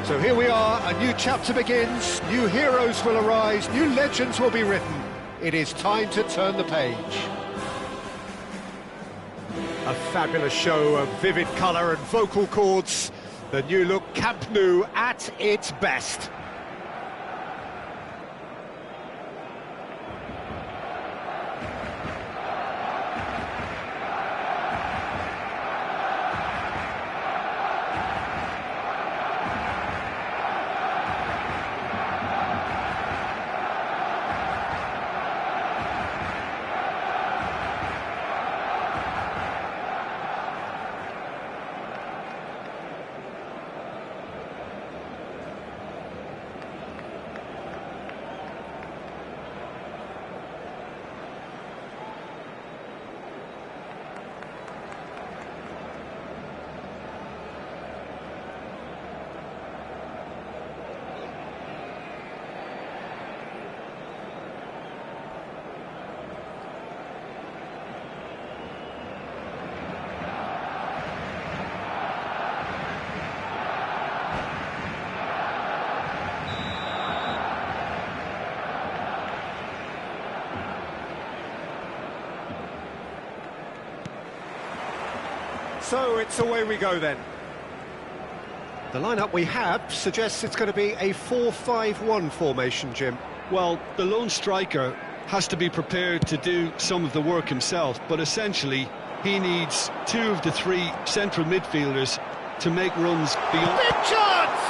So here we are, a new chapter begins, new heroes will arise, new legends will be written. It is time to turn the page. A fabulous show of vivid colour and vocal cords. The new look Camp Nou at its best. So it's away we go then. The lineup we have suggests it's going to be a 4-5-1 formation, Jim. Well, the lone striker has to be prepared to do some of the work himself, but essentially he needs two of the three central midfielders to make runs beyond. Big chance!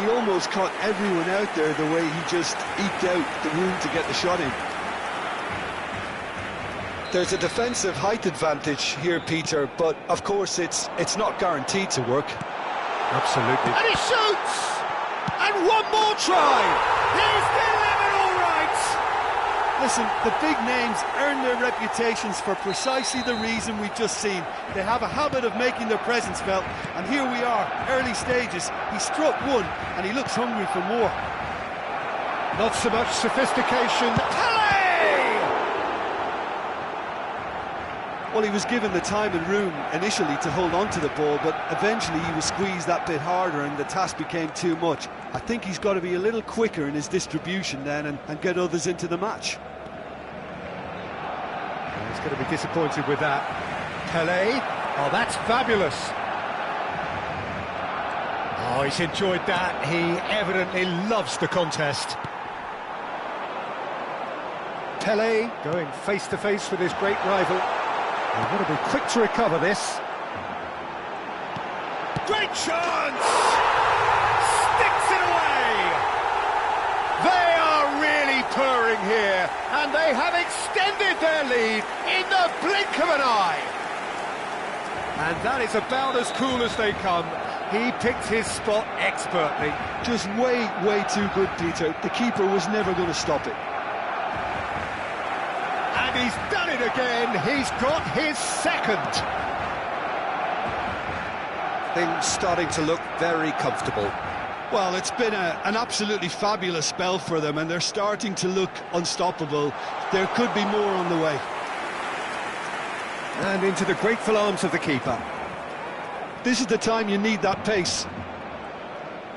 He almost caught everyone out there the way he just eked out the room to get the shot in. There's a defensive height advantage here, Peter, but of course it's not guaranteed to work. Absolutely. And he shoots! And one more try! He's delivered all right! Listen, the big names earn their reputations for precisely the reason we've just seen. They have a habit of making their presence felt, and here we are, early stages. He struck one, and he looks hungry for more. Not so much sophistication. Well, he was given the time and room initially to hold on to the ball, but eventually he was squeezed that bit harder and the task became too much. I think he's got to be a little quicker in his distribution then and get others into the match. Well, he's going to be disappointed with that. Pele, oh, that's fabulous. Oh, he's enjoyed that. He evidently loves the contest. Pele going face-to-face with his great rival. They've got to be quick to recover this. Great chance! Sticks it away! They are really purring here, and they have extended their lead in the blink of an eye. And that is about as cool as they come. He picked his spot expertly. Just way too good, Peter. The keeper was never going to stop it. And he's done it again. He's got his second. Things starting to look very comfortable. Well, it's been an absolutely fabulous spell for them, and they're starting to look unstoppable. There could be more on the way. And into the grateful arms of the keeper. This is the time you need that pace.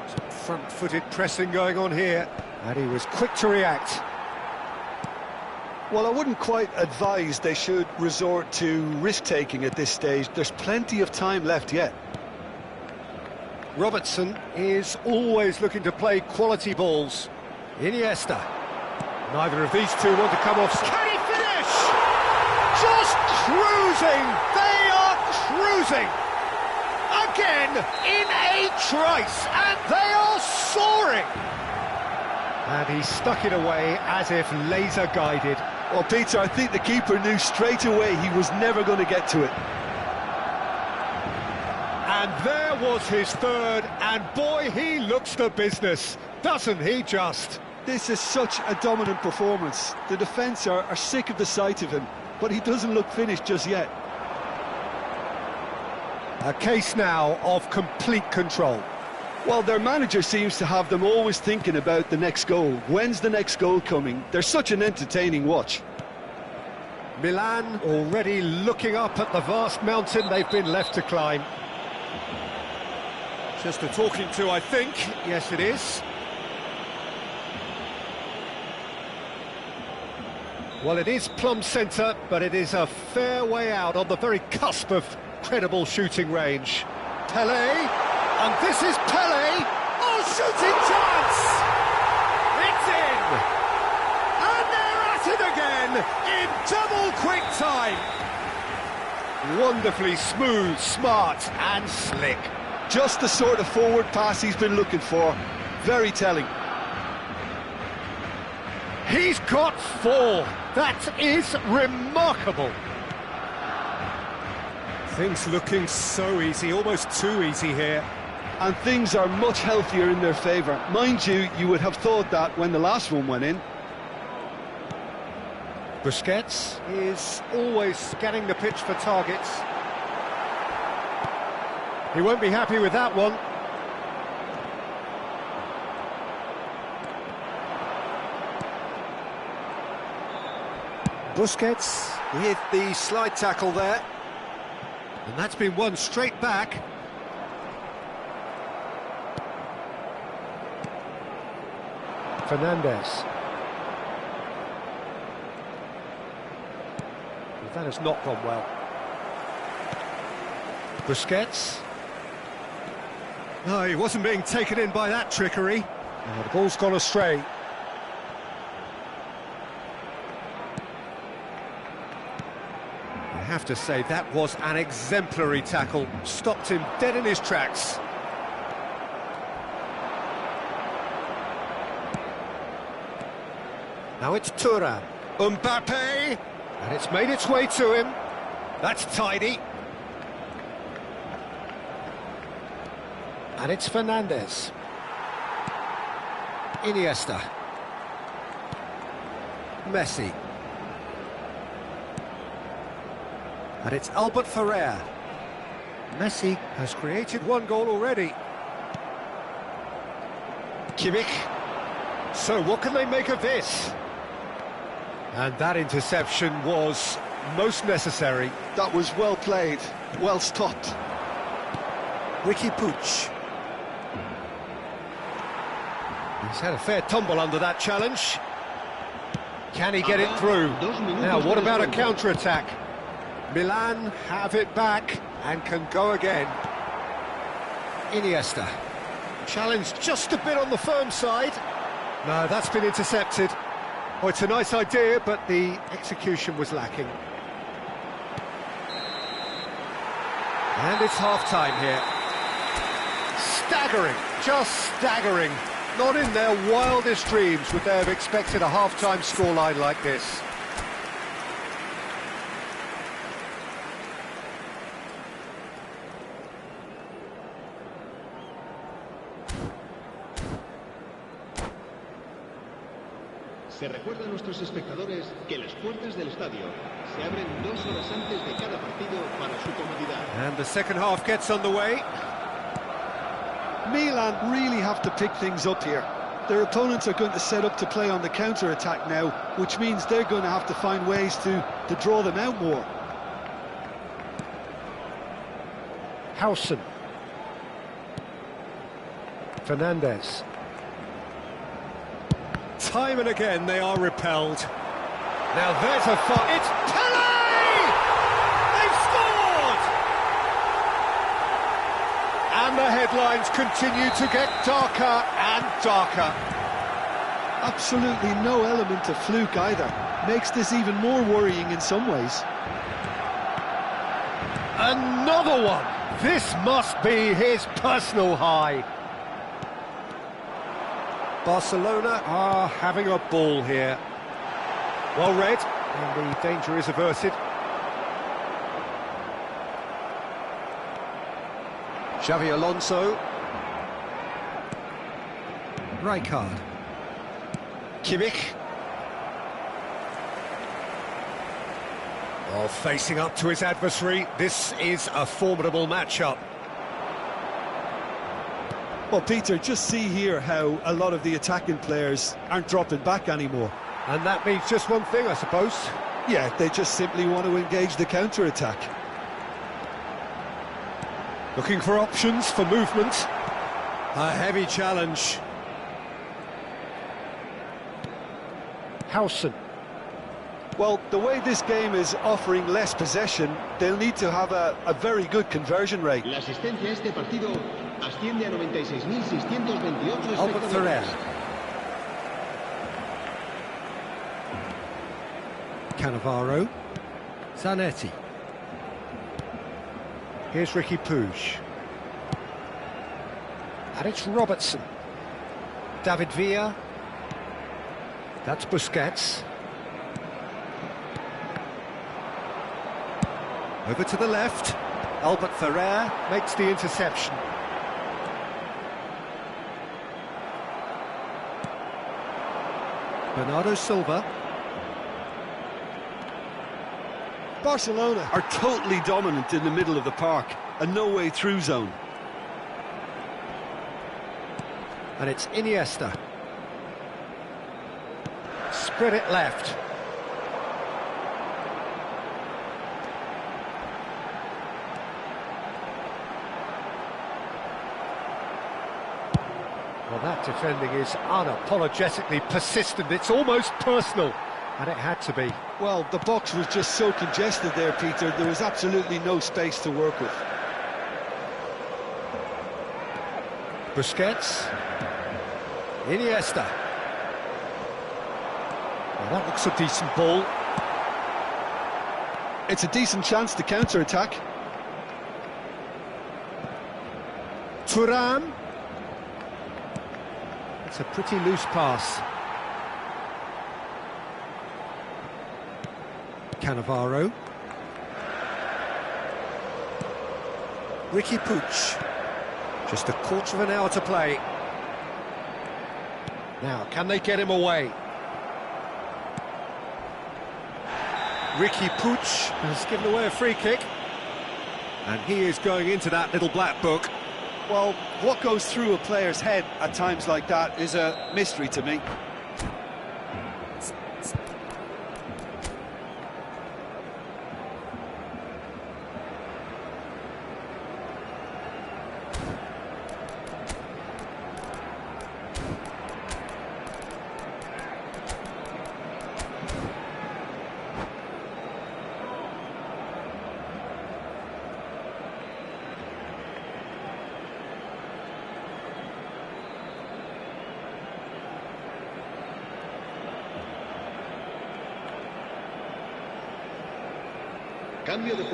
Some front-footed pressing going on here, and he was quick to react. Well, I wouldn't quite advise they should resort to risk-taking at this stage. There's plenty of time left yet. Robertson is always looking to play quality balls. Iniesta. Neither of these two want to come off. Can he finish? Just cruising! They are cruising! Again, in a trice, and they are soaring! And he stuck it away as if laser-guided. Well, Peter, I think the keeper knew straight away he was never going to get to it. And there was his third, and boy, he looks the business, doesn't he just? This is such a dominant performance. The defence are sick of the sight of him, but he doesn't look finished just yet. A case now of complete control. Well, their manager seems to have them always thinking about the next goal. When's the next goal coming? They're such an entertaining watch. Milan already looking up at the vast mountain they've been left to climb. Just a talking to, I think. Yes, it is. Well, it is plumb centre, but it is a fair way out on the very cusp of credible shooting range. Pelé, and this is Pelé. Oh, shooting chance! It's in! And they're at it again in double quick time. Wonderfully smooth, smart and slick. Just the sort of forward pass he's been looking for. Very telling. He's got 4. That is remarkable. Things looking so easy, almost too easy here. And things are much healthier in their favour. Mind you, you would have thought that when the last one went in. Busquets is always scanning the pitch for targets. He won't be happy with that one. Busquets with the slide tackle there. And that's been won straight back. Fernandes. Well, that has not gone well. Busquets. No, he wasn't being taken in by that trickery. Oh, the ball's gone astray. I have to say that was an exemplary tackle. Stopped him dead in his tracks. Now it's Thuram. Mbappe! And it's made its way to him. That's tidy. And it's Fernandes. Iniesta. Messi. And it's Albert Ferrer. Messi has created 1 goal already. Kimmich. So what can they make of this? And that interception was most necessary. That was well played, well stopped. Ricky Puig. He's had a fair tumble under that challenge. Can he get it through? Now, what about a counter-attack? Milan have it back and can go again. Iniesta. Challenged just a bit on the firm side. No, that's been intercepted. Oh, it's a nice idea, but the execution was lacking. And it's half-time here. Staggering, just staggering. Not in their wildest dreams would they have expected a half-time scoreline like this. Se recuerda a nuestros espectadores que las puertas del estadio se abren 2 horas antes de cada partido para su comodidad. And the second half gets underway. Milan really have to pick things up here. Their opponents are going to set up to play on the counter-attack now, which means they're going to have to find ways to draw them out more. Howson. Fernandes. Time and again they are repelled. Now there's a fight. It's Pelé! They've scored! And the headlines continue to get darker and darker. Absolutely no element of fluke either. Makes this even more worrying in some ways. Another one! This must be his personal high. Barcelona are having a ball here. Well read, and the danger is averted. Xavi Alonso. Rijkaard. Kimmich. Oh, facing up to his adversary, this is a formidable matchup. Well, Peter, just see here how a lot of the attacking players aren't dropping back anymore. And that means just one thing, I suppose. Yeah, they just simply want to engage the counter-attack. Looking for options for movement. A heavy challenge. Howson. Well, the way this game is offering less possession, they'll need to have a very good conversion rate. La asistencia a este partido asciende a 96.628 Albert Ferrer. Cannavaro. Zanetti. Here's Ricky Puig. And it's Robertson. David Villa. That's Busquets. Over to the left. Albert Ferrer makes the interception. Bernardo Silva. Barcelona are totally dominant in the middle of the park, a no-way through zone. And it's Iniesta. Spread it left. Well, that defending is unapologetically persistent. It's almost personal, and it had to be. Well, the box was just so congested there, Peter. There was absolutely no space to work with. Busquets. Iniesta. Well, that looks a decent ball. It's a decent chance to counter-attack. Thuram. It's a pretty loose pass. Cannavaro. Ricky Puig. Just a quarter of an hour to play. Now, can they get him away? Ricky Puig has given away a free kick. And he is going into that little black book. Well, what goes through a player's head at times like that is a mystery to me.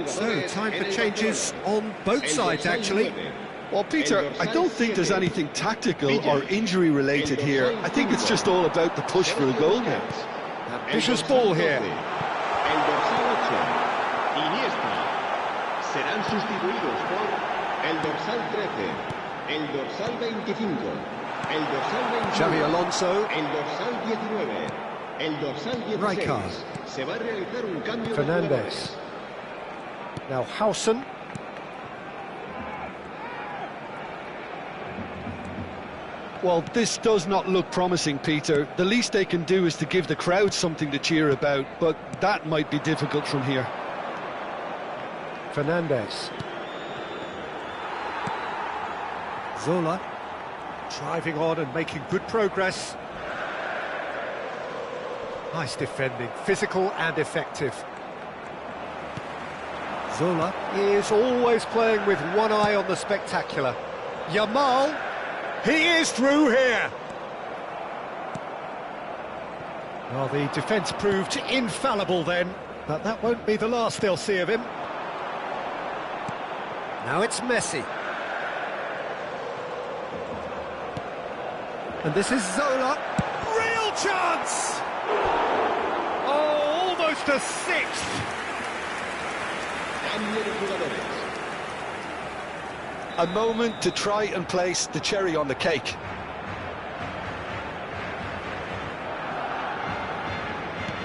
So, time for changes on both sides, actually. Well, Peter, I don't think there's anything tactical or injury-related here. I think it's just all about the push for a goal now. Ambitious ball here. El dorsal 8, Iniesta. Serán sustituidos por el dorsal 13, el dorsal 25, el dorsal 21, Xavi Alonso. el dorsal 19, el dorsal 16. Rijkaard. Se va a realizar un cambio de Fernandes. jugadores. Now Howson. Well, this does not look promising, Peter. The least they can do is to give the crowd something to cheer about, but that might be difficult from here. Fernandes. Zola. Driving on and making good progress. Nice defending, physical and effective. Zola is always playing with one eye on the spectacular. Yamal, he is through here. Well, the defence proved infallible then, but that won't be the last they'll see of him. Now it's Messi. And this is Zola. Real chance! Oh, almost a sixth. Cambio de jugadores. A moment to try and place the cherry on the cake.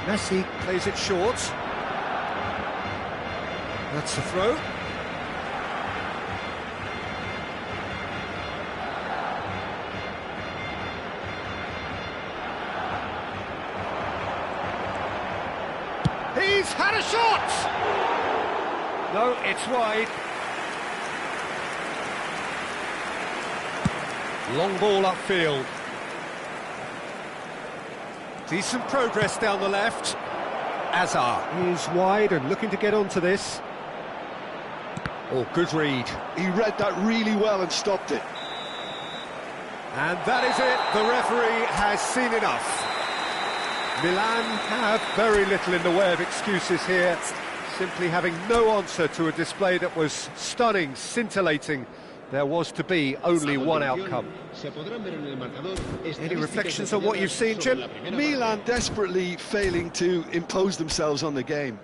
Messi plays it short. That's the throw. He's had a shot! No, it's wide. Long ball upfield. Decent progress down the left. Azar is wide and looking to get onto this. Oh, good read. He read that really well and stopped it. And that is it. The referee has seen enough. Milan have very little in the way of excuses here, simply having no answer to a display that was stunning, scintillating. There was to be only one outcome. Any reflections on what you've seen, Jim? Milan desperately failing to impose themselves on the game.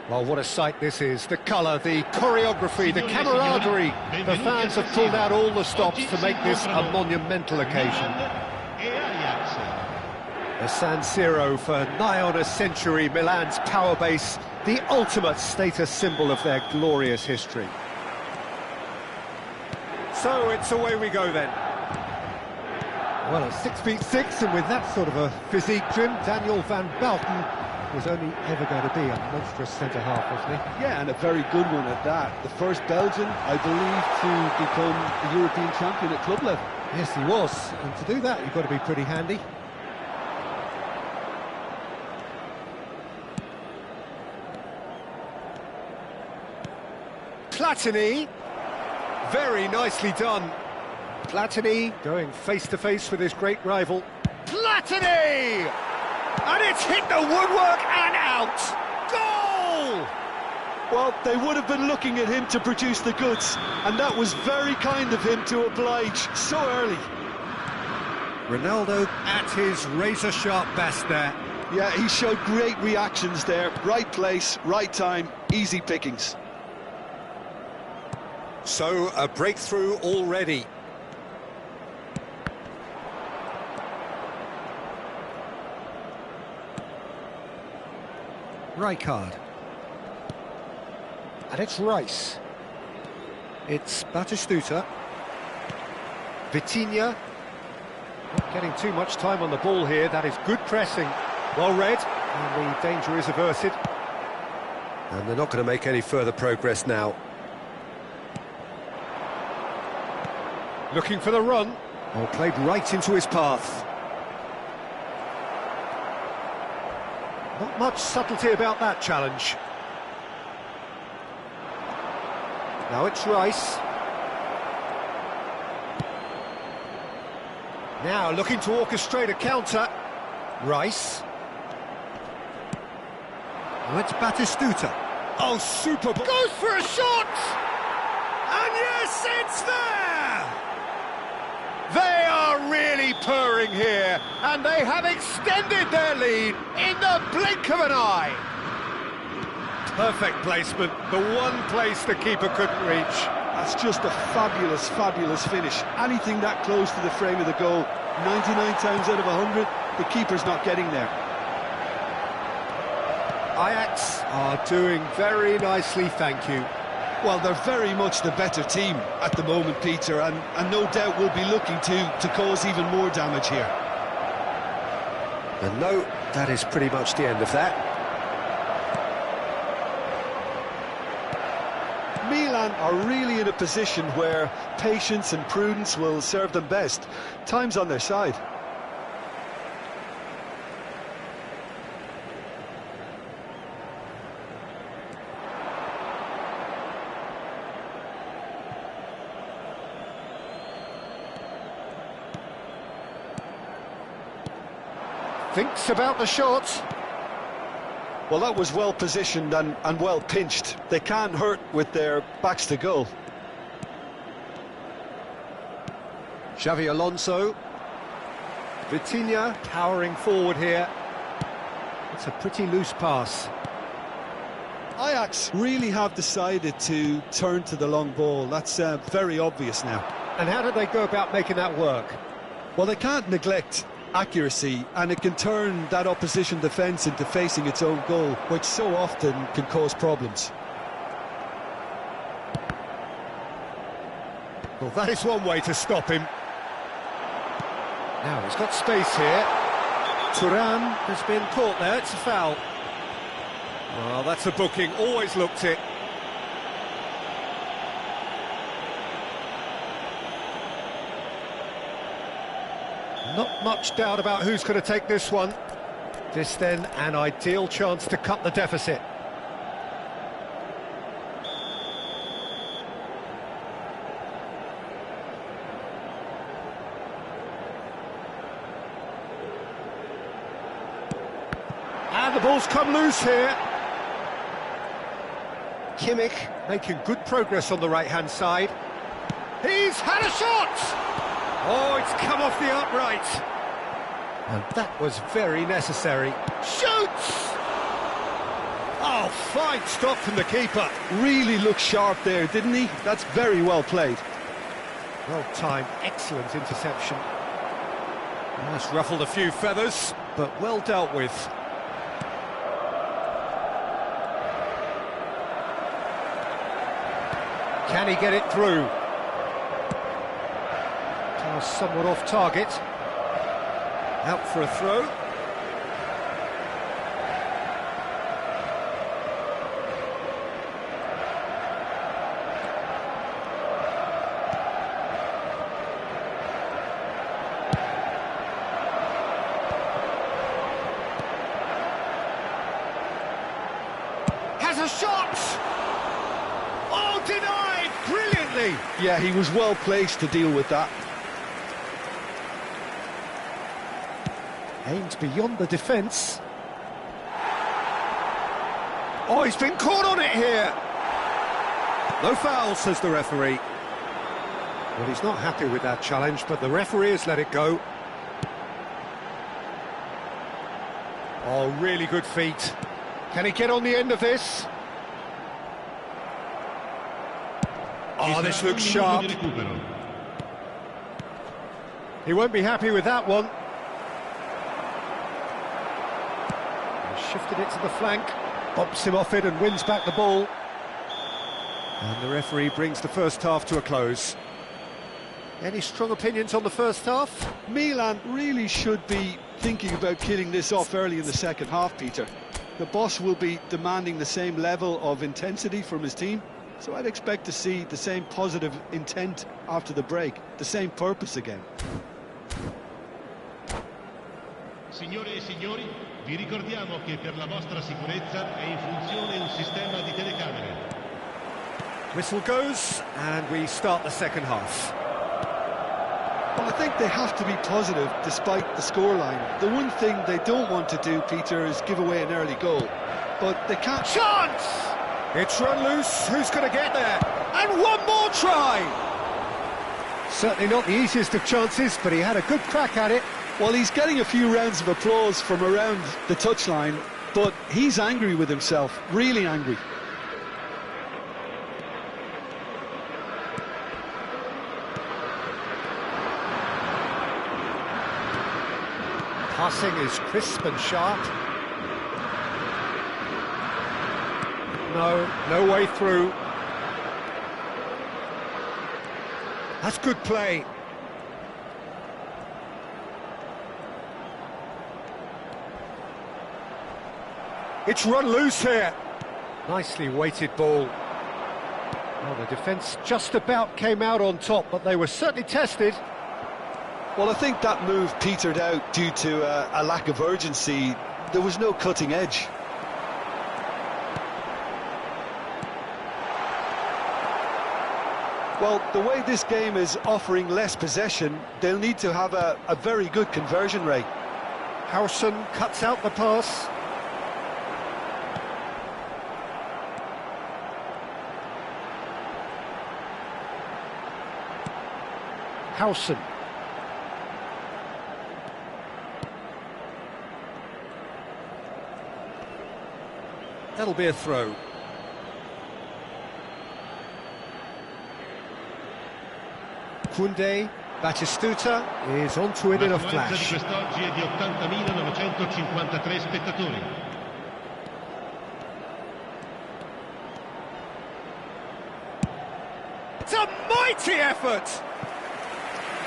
Well, what a sight this is. The colour, the choreography, the camaraderie. The fans have pulled out all the stops to make this a monumental occasion. The San Siro for nigh on a century, Milan's power base, the ultimate status symbol of their glorious history. So it's away we go then. Well, at 6'6", and with that sort of a physique, Jim, Daniel van Belten was only ever going to be a monstrous centre-half, wasn't he? Yeah, and a very good one at that. The first Belgian, I believe, to become a European champion at club level. Yes, he was, and to do that, you've got to be pretty handy. Platini, very nicely done. Platini going face-to-face with his great rival. Platini! And it's hit the woodwork and out! Goal! Well, they would have been looking at him to produce the goods, and that was very kind of him to oblige so early. Ronaldo at his razor-sharp best there. Yeah, he showed great reactions there. Right place, right time, easy pickings. So, a breakthrough already. Rijkaard. And it's Rice. It's Batistuta. Vitinha. Not getting too much time on the ball here. That is good pressing. Well read. And the danger is averted. And they're not going to make any further progress now. Looking for the run. Oh, played right into his path. Not much subtlety about that challenge. Now it's Rice. Now looking to orchestrate a counter. Rice. Now it's Batistuta. Oh, super ball. Goes for a shot! And yes, it's there! They are really purring here, and they have extended their lead in the blink of an eye. Perfect placement, the one place the keeper couldn't reach. That's just a fabulous, fabulous finish. Anything that close to the frame of the goal, 99 times out of 100, the keeper's not getting there. Ajax are doing very nicely, thank you. Well, they're very much the better team at the moment, Peter, and no doubt will be looking to cause even more damage here. And no, that is pretty much the end of that. Milan are really in a position where patience and prudence will serve them best. Time's on their side. Thinks about the shot. Well, that was well positioned and well pinched. They can't hurt with their backs to goal. Xavi Alonso. Vitinha powering forward here. It's a pretty loose pass. Ajax really have decided to turn to the long ball. That's very obvious now. And how did they go about making that work? Well, they can't neglect accuracy, and it can turn that opposition defence into facing its own goal, which so often can cause problems. Well, that is one way to stop him. Now he's got space here. Turan has been caught there, it's a foul. Well, that's a booking, always looked it. Not much doubt about who's going to take this one. This then, an ideal chance to cut the deficit. And the ball's come loose here. Kimmich making good progress on the right-hand side. He's had a shot! Oh, it's come off the upright. And that was very necessary. Shoots! Oh, fine stop from the keeper. Really looked sharp there, didn't he? That's very well played. Well timed, excellent interception. Almost ruffled a few feathers, but well dealt with. Can he get it through? Somewhat off target. Out for a throw. Has a shot! Oh, denied! Brilliantly! Yeah, he was well placed to deal with that. Aimed beyond the defence. Oh, he's been caught on it here. No foul, says the referee. Well, he's not happy with that challenge, but the referee has let it go. Oh, really good feet. Can he get on the end of this? Oh, this looks sharp. He won't be happy with that one. Shifted it to the flank, bops him off it and wins back the ball. And the referee brings the first half to a close. Any strong opinions on the first half? Milan really should be thinking about killing this off early in the second half, Peter. The boss will be demanding the same level of intensity from his team. So I'd expect to see the same positive intent after the break, the same purpose again. Signore e signori, vi ricordiamo che per la vostra sicurezza è in funzione un sistema di telecamere. Whistle goes, and we start the second half. Well, I think they have to be positive despite the scoreline. The one thing they don't want to do, Peter, is give away an early goal. But they can't... Chance! It's run loose. Who's going to get there? And one more try! Certainly not the easiest of chances, but he had a good crack at it. Well, he's getting a few rounds of applause from around the touchline, but he's angry with himself, really angry. Passing is crisp and sharp. No way through. That's good play. It's run loose here. Nicely weighted ball. Well, the defence just about came out on top, but they were certainly tested. Well, I think that move petered out due to a lack of urgency. There was no cutting edge. Well, the way this game is offering less possession, they'll need to have a very good conversion rate. Howson cuts out the pass. Howson. That'll be a throw. Koundé, Batistuta is onto it in a flash. L'affluenza di quest'oggi è di 80.953 spettatori. It's a mighty effort!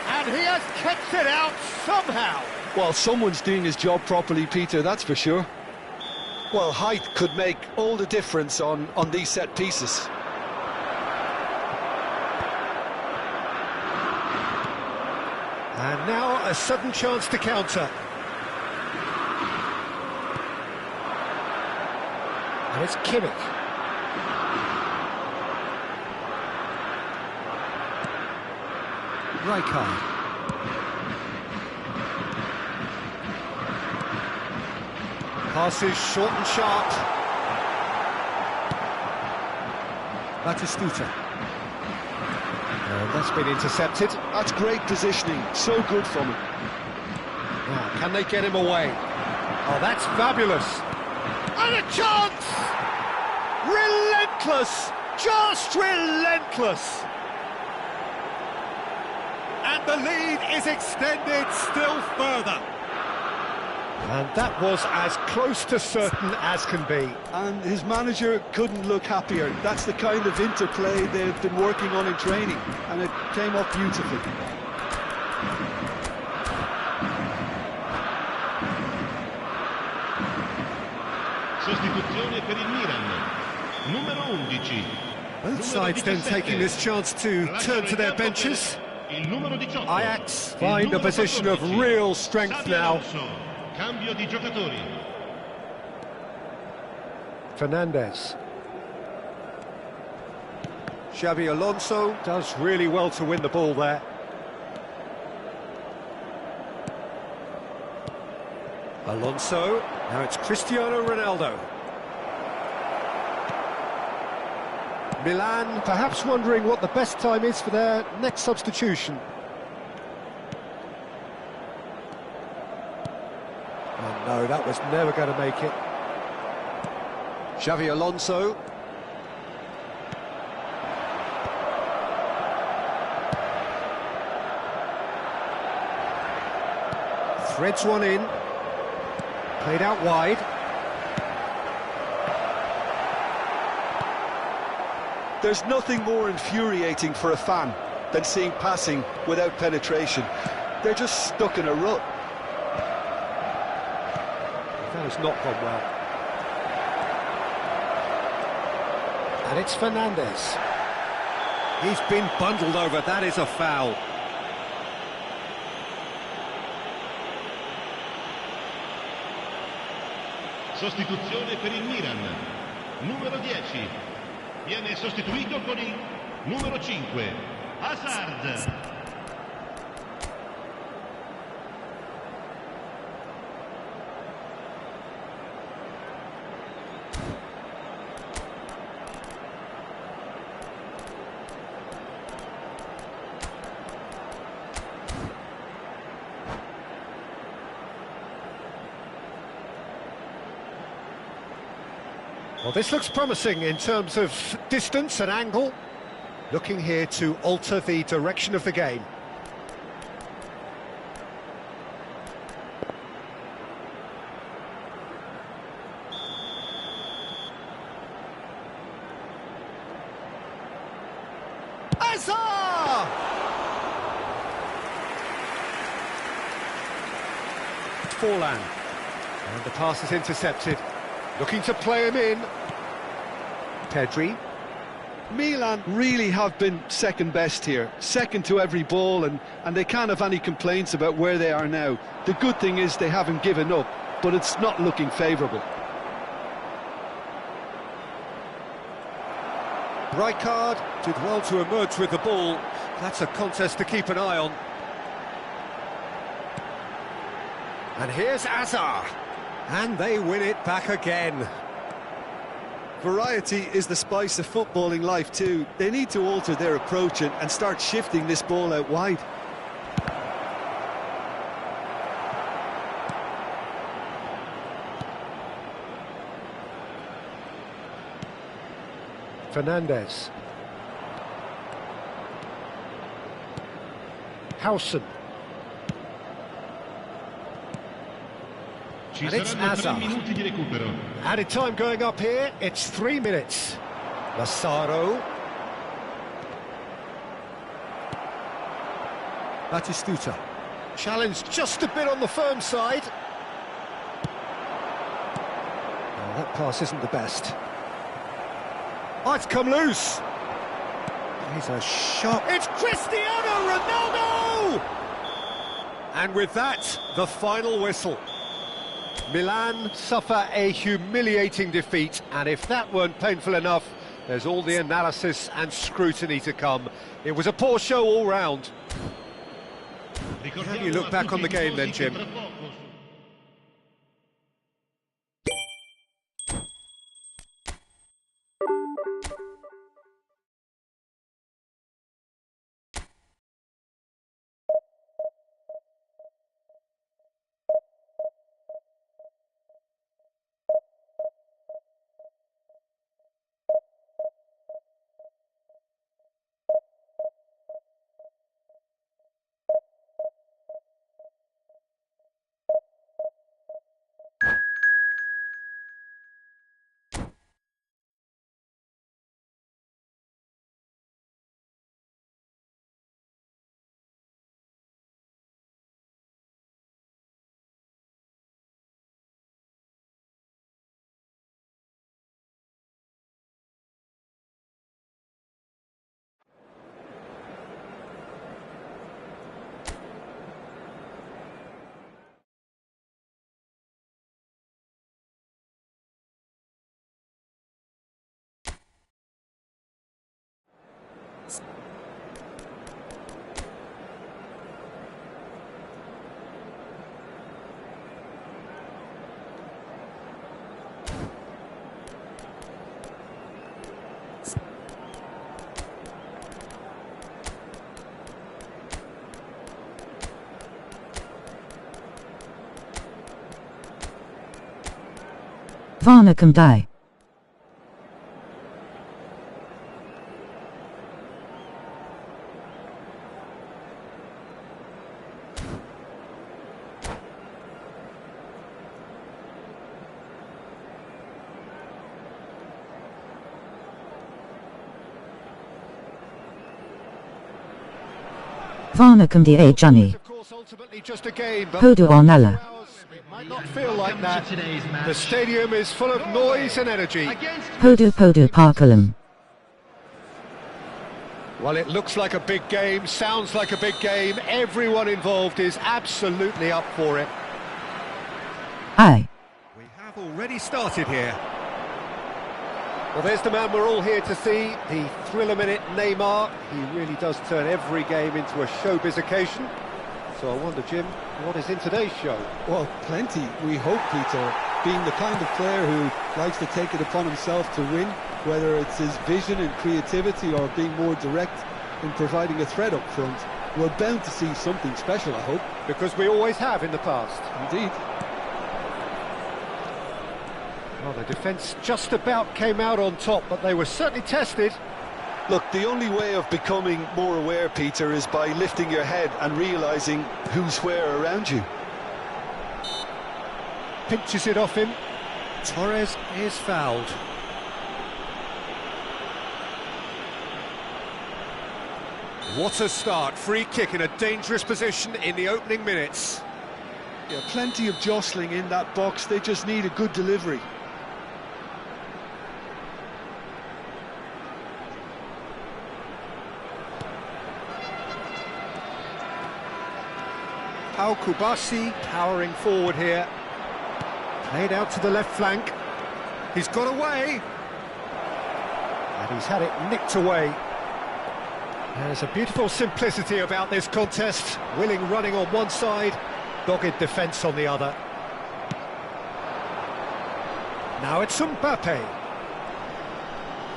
And he has kept it out somehow. Well, someone's doing his job properly, Peter, that's for sure. Well, height could make all the difference on these set pieces. And now a sudden chance to counter. And it's Kimmich. Rijkaard. Passes short and sharp. Batistuta. And that's been intercepted. That's great positioning, so good from him. Now, can they get him away? Oh, that's fabulous. And a chance! Relentless! Just relentless! And the lead is extended still further. And that was as close to certain as can be. And his manager couldn't look happier. That's the kind of interplay they've been working on in training, and it came off beautifully. Sostituzione per il Milan. Numero 11. Both sides then taking this chance to turn to their benches. Ajax find a position of real strength now. Cambio di giocatori. Fernandez. Xabi Alonso does really well to win the ball there. Alonso, now it's Cristiano Ronaldo. Milan perhaps wondering what the best time is for their next substitution. Oh no, that was never going to make it. Xabi Alonso. Threads one in. Played out wide. There's nothing more infuriating for a fan than seeing passing without penetration. They're just stuck in a rut. That has not gone well. And it's Fernandez. He's been bundled over, that is a foul. Sostituzione per il Milan. Numero 10. Viene sostituito con il numero 5. Hazard. Well, this looks promising in terms of distance and angle. Looking here to alter the direction of the game. Hazard! Forlan. And the pass is intercepted. Looking to play him in. Pedri. Milan really have been second best here, second to every ball, and they can't have any complaints about where they are now. The good thing is they haven't given up, but it's not looking favourable. Rijkaard did well to emerge with the ball. That's a contest to keep an eye on. And here's Hazard. And they win it back again. Variety is the spice of footballing life too. They need to alter their approach and start shifting this ball out wide. Fernandez. Howson. Ci And it's saranno 3 Hazard. minuti di recupero. Added time going up here, it's 3 minutes. Lazzaro. Batistuta. Challenged just a bit on the firm side. Oh, that pass isn't the best. Oh, it's come loose. He's a shot. It's Cristiano Ronaldo! And with that, the final whistle. Milan suffer a humiliating defeat, and if that weren't painful enough, there's all the analysis and scrutiny to come. It was a poor show all round. How do you look back on the game then, Jim? Varna come die. Varna come die Johnny. Hodu Ornella. Might not feel like that. The stadium is full of noise and energy. Podu Parkalum. Well, it looks like a big game, sounds like a big game. Everyone involved is absolutely up for it. I. We have already started here. Well, there's the man we're all here to see, the thriller-minute Neymar. He really does turn every game into a showbiz occasion. So I wonder, Jim, what is in today's show? Well, plenty, we hope, Peter. Being the kind of player who likes to take it upon himself to win, whether it's his vision and creativity or being more direct in providing a threat up front, we're bound to see something special, I hope. Because we always have in the past. Indeed. Well, the defence just about came out on top, but they were certainly tested. Look, the only way of becoming more aware, Peter, is by lifting your head and realising who's where around you. Pinches it off him. Torres is fouled. What a start. Free kick in a dangerous position in the opening minutes. Yeah, plenty of jostling in that box. They just need a good delivery. Pau Kubasi powering forward here. Played out to the left flank. He's got away. And he's had it nicked away. There's a beautiful simplicity about this contest. Willing running on one side, dogged defence on the other. Now it's Mbappe.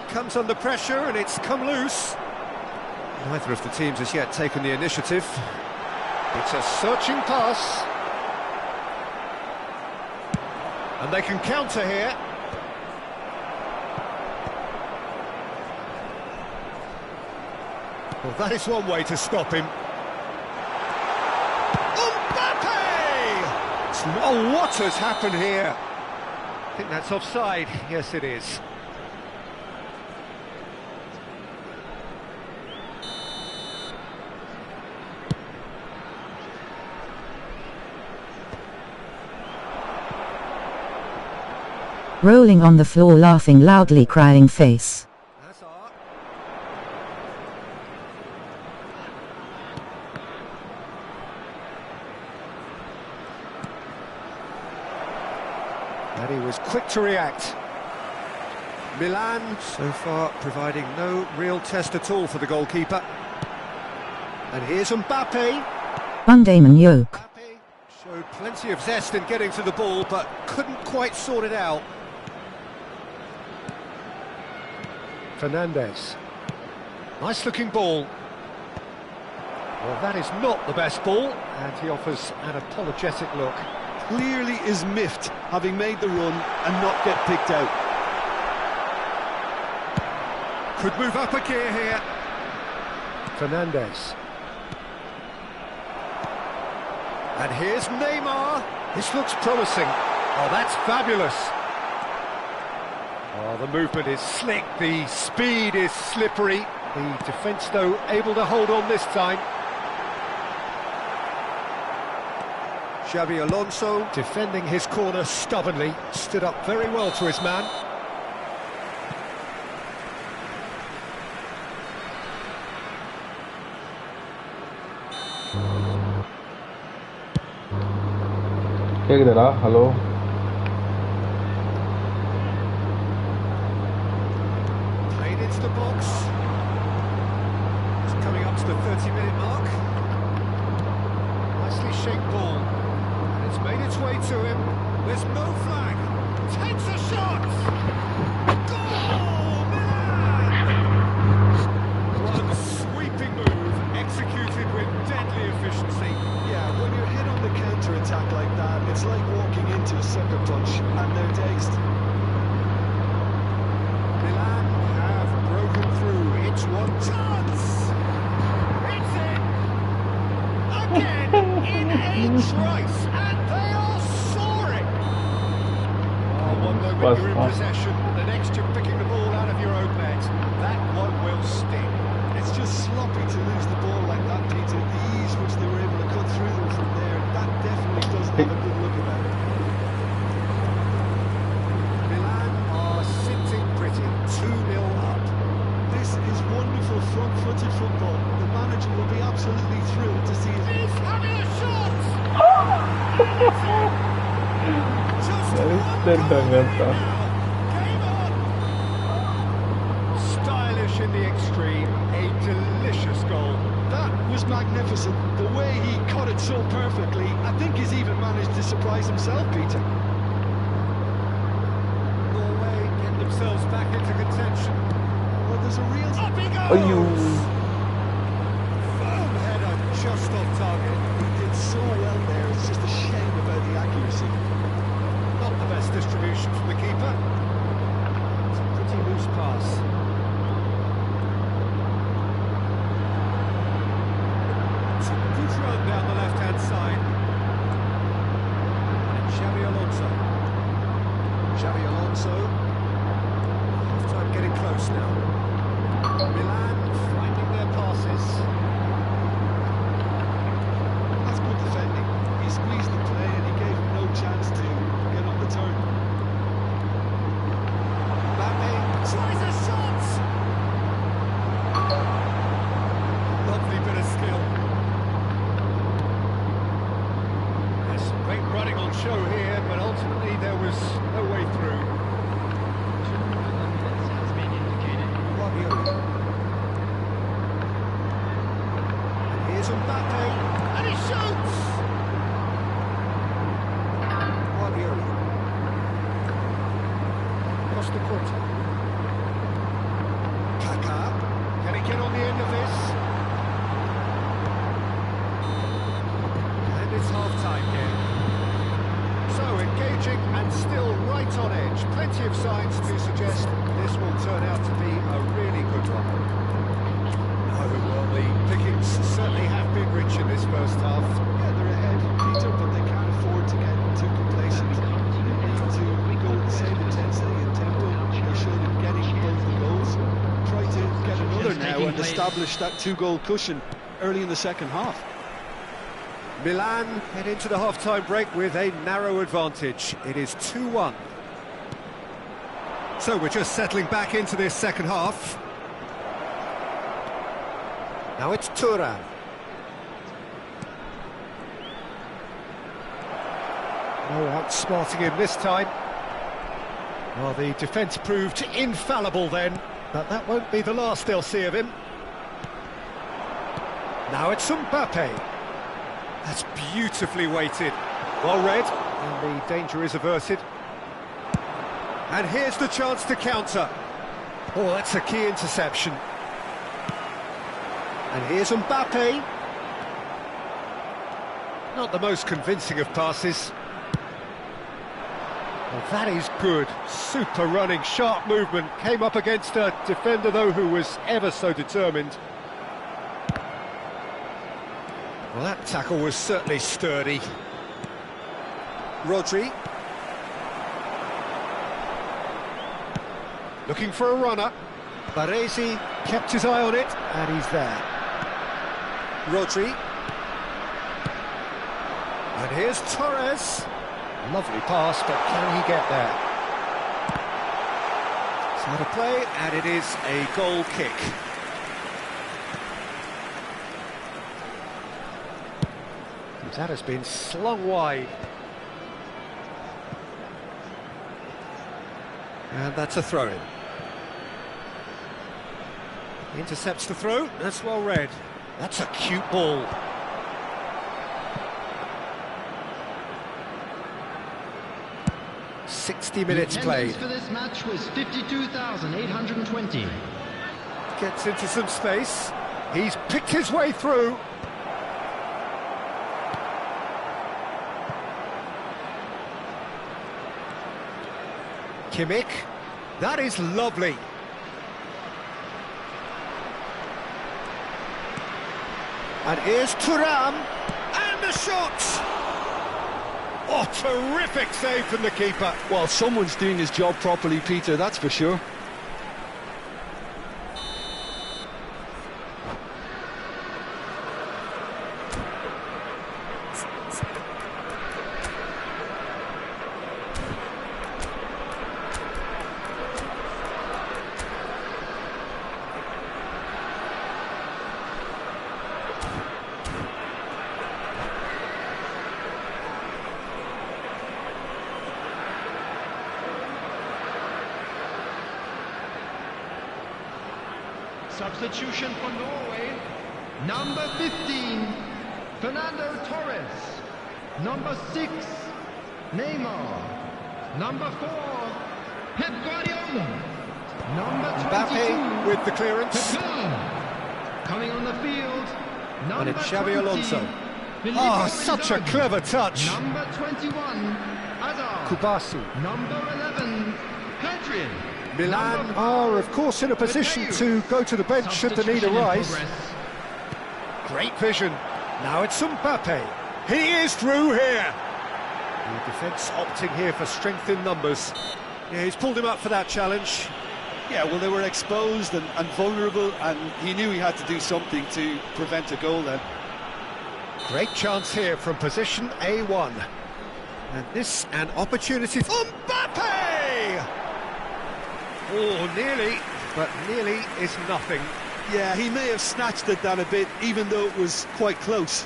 Comes under pressure and it's come loose. Neither of the teams has yet taken the initiative. It's a searching pass. And they can counter here. Well, that is one way to stop him. Mbappe! Oh, what has happened here? I think that's offside. Yes, it is. Rolling on the floor, laughing loudly, crying face. And he was quick to react. Milan, so far, providing no real test at all for the goalkeeper. And here's Mbappe. Undamon Yoke. Mbappe showed plenty of zest in getting to the ball, but couldn't quite sort it out. Fernandez. Nice-looking ball. Well, that is not the best ball, and he offers an apologetic look. Clearly is miffed, having made the run and not get picked out. Could move up a gear here. Fernandez. And here's Neymar. This looks promising. Oh, that's fabulous. Oh, the movement is slick, the speed is slippery. The defence, though, able to hold on this time. Xabi Alonso defending his corner stubbornly, stood up very well to his man. கேக்குதுடா hello Played into the box. It's coming up to the 30-minute mark. Nicely shaped ball. And it's made its way to him. There's no flag. Takes a shot! Goal! Milan! One sweeping move, executed with deadly efficiency. Yeah, when you're hit on the counter-attack like that, it's like walking into a sucker punch, and they're dazed. Milan have broken through. It's one chance. It's in. Again in a trice, and they are soaring. Oh, one moment you're in possession, the next you're picking the ball out of your own net. That one will sting. It's just sloppy to lose the ball like that, Peter. The ease which they were able to cut through them from there, that definitely doesn't have a good look about it. Milan are sitting pretty, 2-0 up. This is wonderful front-footed football. Stylish in the extreme, a delicious goal. That was magnificent. The way he cut it so perfectly, I think he's even managed to surprise himself, Peter. Norway get themselves back into contention. Well, there's a real... Up he goes! Firm header, just on target. He did so well there, it's just a shame about the accuracy. Not the best distribution from the keeper. It's a pretty loose pass. It's a good run down the left-hand side. And Xabi Alonso. Xabi Alonso. Half-time getting close now. Milan finding their passes. That's good defending. He squeezed the play and he gave him no chance to get on the turn. Mbappe tries a shot! Lovely bit of skill. There's some great running on show here, but ultimately there was no way through. Guardiola. And here's Mbappe, and he shoots! Guardiola. Costa Curta. Kaká. Can he get on the end of this? And it's half-time game. So engaging and still right on edge. Plenty of signs to suggest this will turn out to be a really good one. Oh, well, the pickings certainly have been rich in this first half. Yeah, they're ahead, Peter, but they can't afford to get too complacent. They need to go with the same intensity and tempo they showed in getting both the goals. Try to get another now and establish that two-goal cushion early in the second half. Milan head into the half-time break with a narrow advantage. It is 2-1. So we're just settling back into this second half. Now it's Thuram. No outsmarting him this time. Well, the defence proved infallible then, but that won't be the last they'll see of him. Now it's Mbappe. That's beautifully weighted. Well read, and the danger is averted. And here's the chance to counter. Oh, that's a key interception. And here's Mbappe. Not the most convincing of passes. Well, that is good. Super running, sharp movement. Came up against a defender, though, who was ever so determined. Well, that tackle was certainly sturdy. Rodri. Looking for a runner. Baresi kept his eye on it, and he's there. Rodri. And here's Torres. Lovely pass, but can he get there? It's out of play, and it is a goal kick. That has been slung wide. And that's a throw-in. Intercepts the throw, that's well read. That's a cute ball. .60 minutes played. For this match was 52,820. Gets into some space. He's picked his way through. Kimmich. That is lovely. And here's Thuram. And the shot! Oh, terrific save from the keeper. Well, someone's doing his job properly, Peter, that's for sure. Substitution for Norway. Number 15, Fernando Torres. Number 6, Neymar. Number 4, Pep Guardiola. Number 22, Mbappe with the clearance. Pepe. Coming on the field, number And it's Xabi 20, Alonso. Filippo Oh, such a Inzaghi. clever touch. Number 21, Hazard. Kubasi. Number 11, Hadrian. Milan Number are, of course, in a position Mateo. to go to the bench should the need Substitution in arise. progress. Great vision. Now it's Mbappe. He is through here. The defence opting here for strength in numbers. Yeah, he's pulled him up for that challenge. Yeah, well, they were exposed and vulnerable, and he knew he had to do something to prevent a goal then. Great chance here from position A1. And this an opportunity for Mbappe! Oh, nearly, but nearly is nothing. Yeah, he may have snatched at that a bit, even though it was quite close.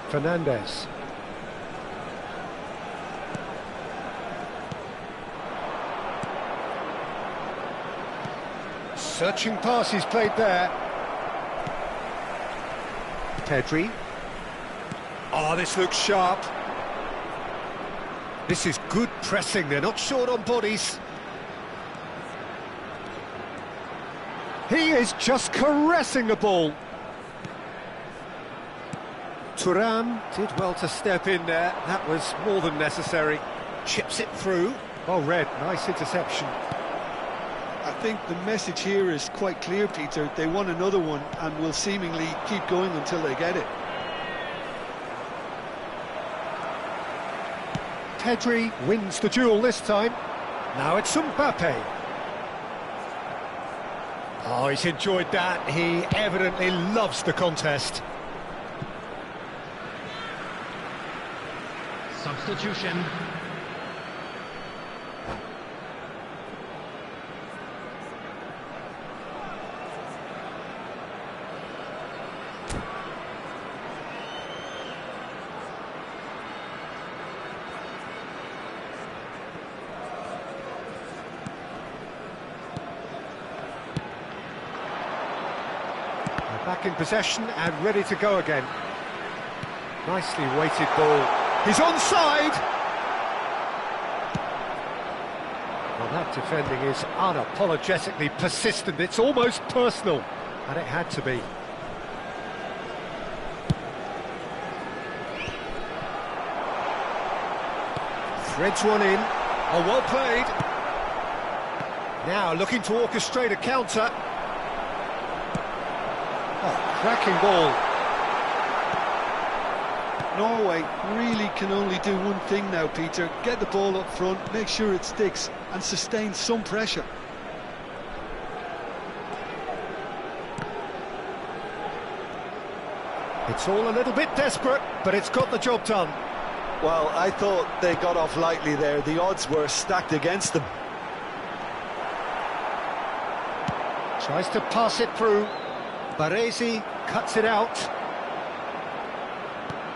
Fernandez. Searching pass he's played there. Pedri. Oh, this looks sharp. This is good pressing, they're not short on bodies. He is just caressing the ball. Thuram did well to step in there, that was more than necessary. Chips it through. Oh, Red, nice interception. I think the message here is quite clear, Peter. They want another one and will seemingly keep going until they get it. Pedri wins the duel this time. Now it's Mbappe. Oh, he's enjoyed that. He evidently loves the contest. Substitution. Back in possession and ready to go again. Nicely weighted ball. He's onside! Well, that defending is unapologetically persistent. It's almost personal, and it had to be. Threads one in. Oh, well played. Now looking to orchestrate a counter. Oh, cracking ball. Norway really can only do one thing now, Peter. Get the ball up front, make sure it sticks, and sustain some pressure. It's all a little bit desperate, but it's got the job done. Well, I thought they got off lightly there. The odds were stacked against them. Tries to pass it through. Baresi cuts it out.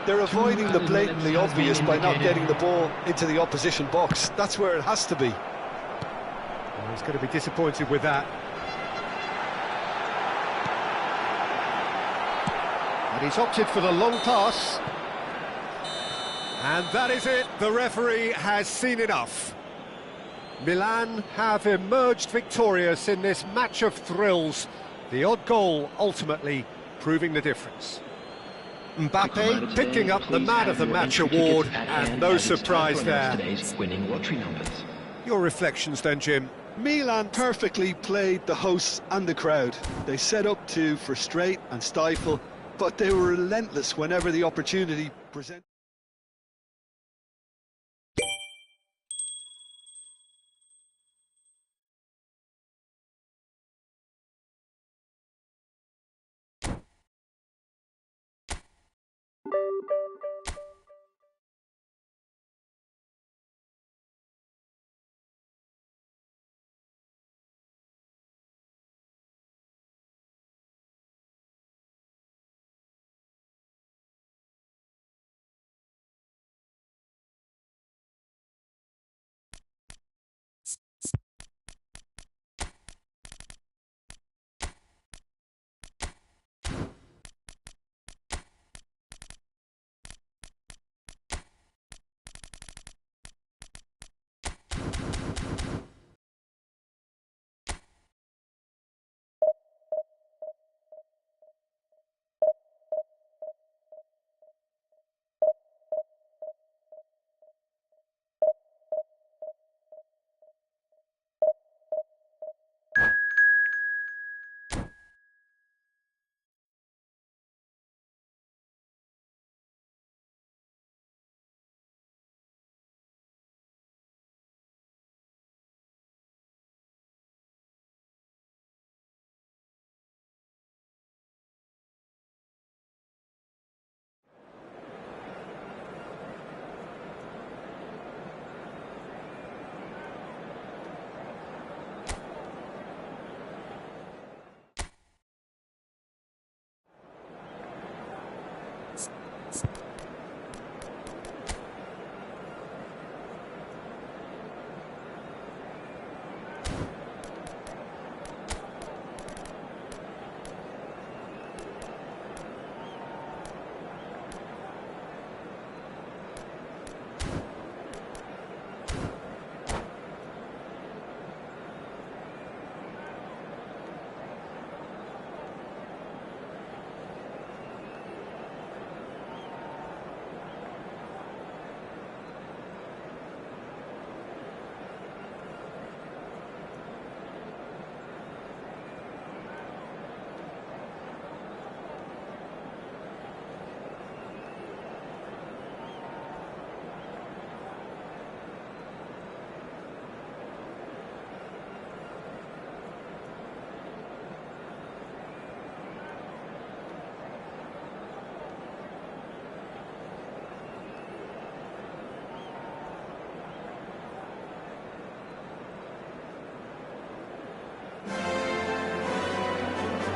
They're avoiding the blatantly has been obvious by not indicated. getting the ball into the opposition box. That's where it has to be. Well, he's going to be disappointed with that. And he's opted for the long pass. And that is it. The referee has seen enough. Milan have emerged victorious in this match of thrills. The odd goal ultimately proving the difference. Mbappe picking up the Man of the Match award, and no surprise there. Your reflections then, Jim? Milan perfectly played the hosts and the crowd. They set up to frustrate and stifle, but they were relentless whenever the opportunity presented.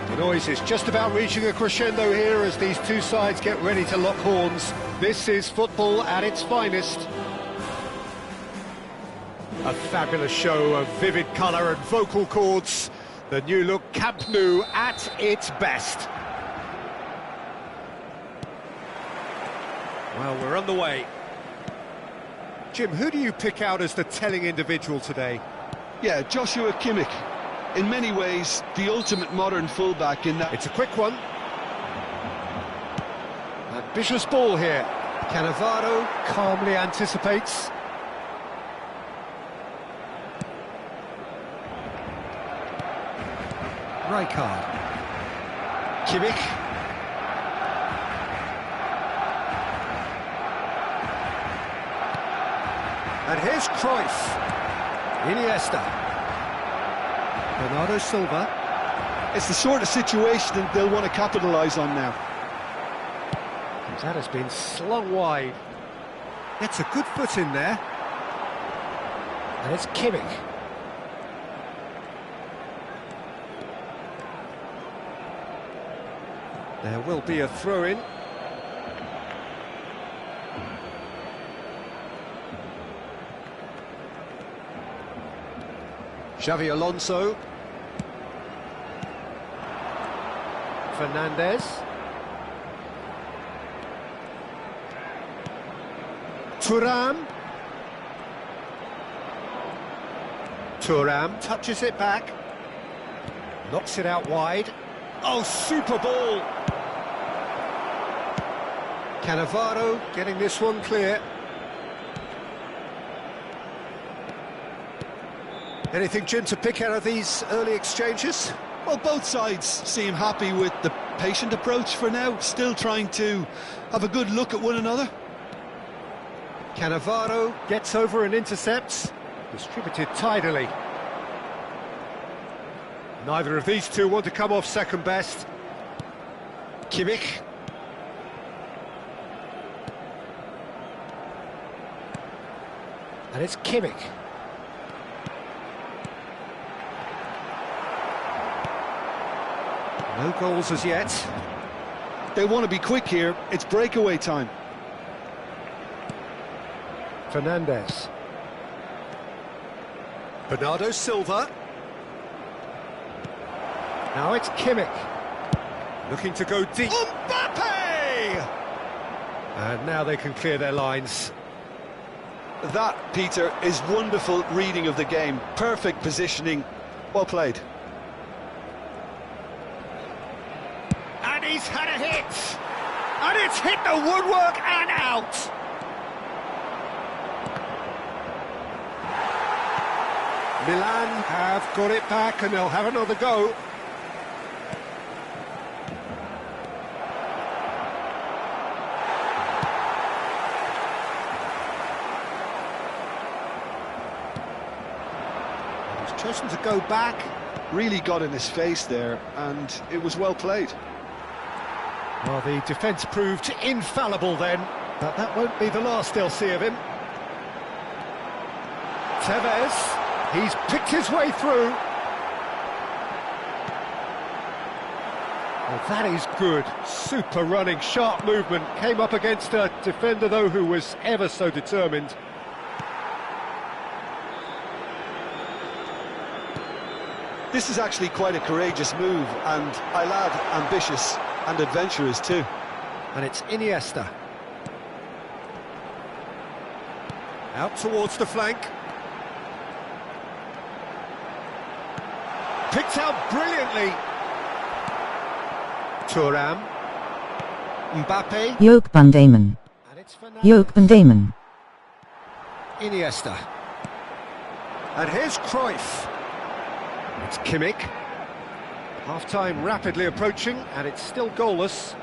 The noise is just about reaching a crescendo here as these two sides get ready to lock horns. This is football at its finest. A fabulous show of vivid colour and vocal cords. The new look Camp Nou at its best. Well, we're on the way. Jim, who do you pick out as the telling individual today? Yeah, Joshua Kimmich. In many ways, the ultimate modern fullback in that... It's a quick one. Ambitious ball here. Cannavaro calmly anticipates. Rijkaard. Kimmich. And here's Cruyff. Iniesta. Bernardo Silva. It's the sort of situation that they'll want to capitalise on now. That has been slung wide. Gets a good foot in there. And it's Kimmich. There will be a throw-in. Xavi Alonso. Fernandez. Thuram. Thuram touches it back. Knocks it out wide. Oh, super ball! Cannavaro getting this one clear. Anything, Jim, to pick out of these early exchanges? Well, both sides seem happy with the patient approach for now, still trying to have a good look at one another. Cannavaro gets over and intercepts. Distributed tidily. Neither of these two want to come off second best. Kimmich. And it's Kimmich. No goals as yet. They want to be quick here. It's breakaway time. Fernandez. Bernardo Silva. Now it's Kimmich. Looking to go deep. Mbappe! And now they can clear their lines. That, Peter, is wonderful reading of the game. Perfect positioning. Well played. And he's had a hit! And it's hit the woodwork and out! Milan have got it back and they'll have another go. He's chosen to go back. Really got in his face there, and it was well played. Well, the defence proved infallible then, but that won't be the last they'll see of him. Tevez, he's picked his way through. Well, that is good. Super running, sharp movement. Came up against a defender, though, who was ever so determined. This is actually quite a courageous move, and I'll add ambitious and adventurous too. And it's Iniesta. Out towards the flank. Picked out brilliantly. Thuram. Mbappe. Joop van Damon. And it's Joop van Damon. Iniesta. And here's Cruyff. It's Kimmich. Half-time rapidly approaching, and it's still goalless.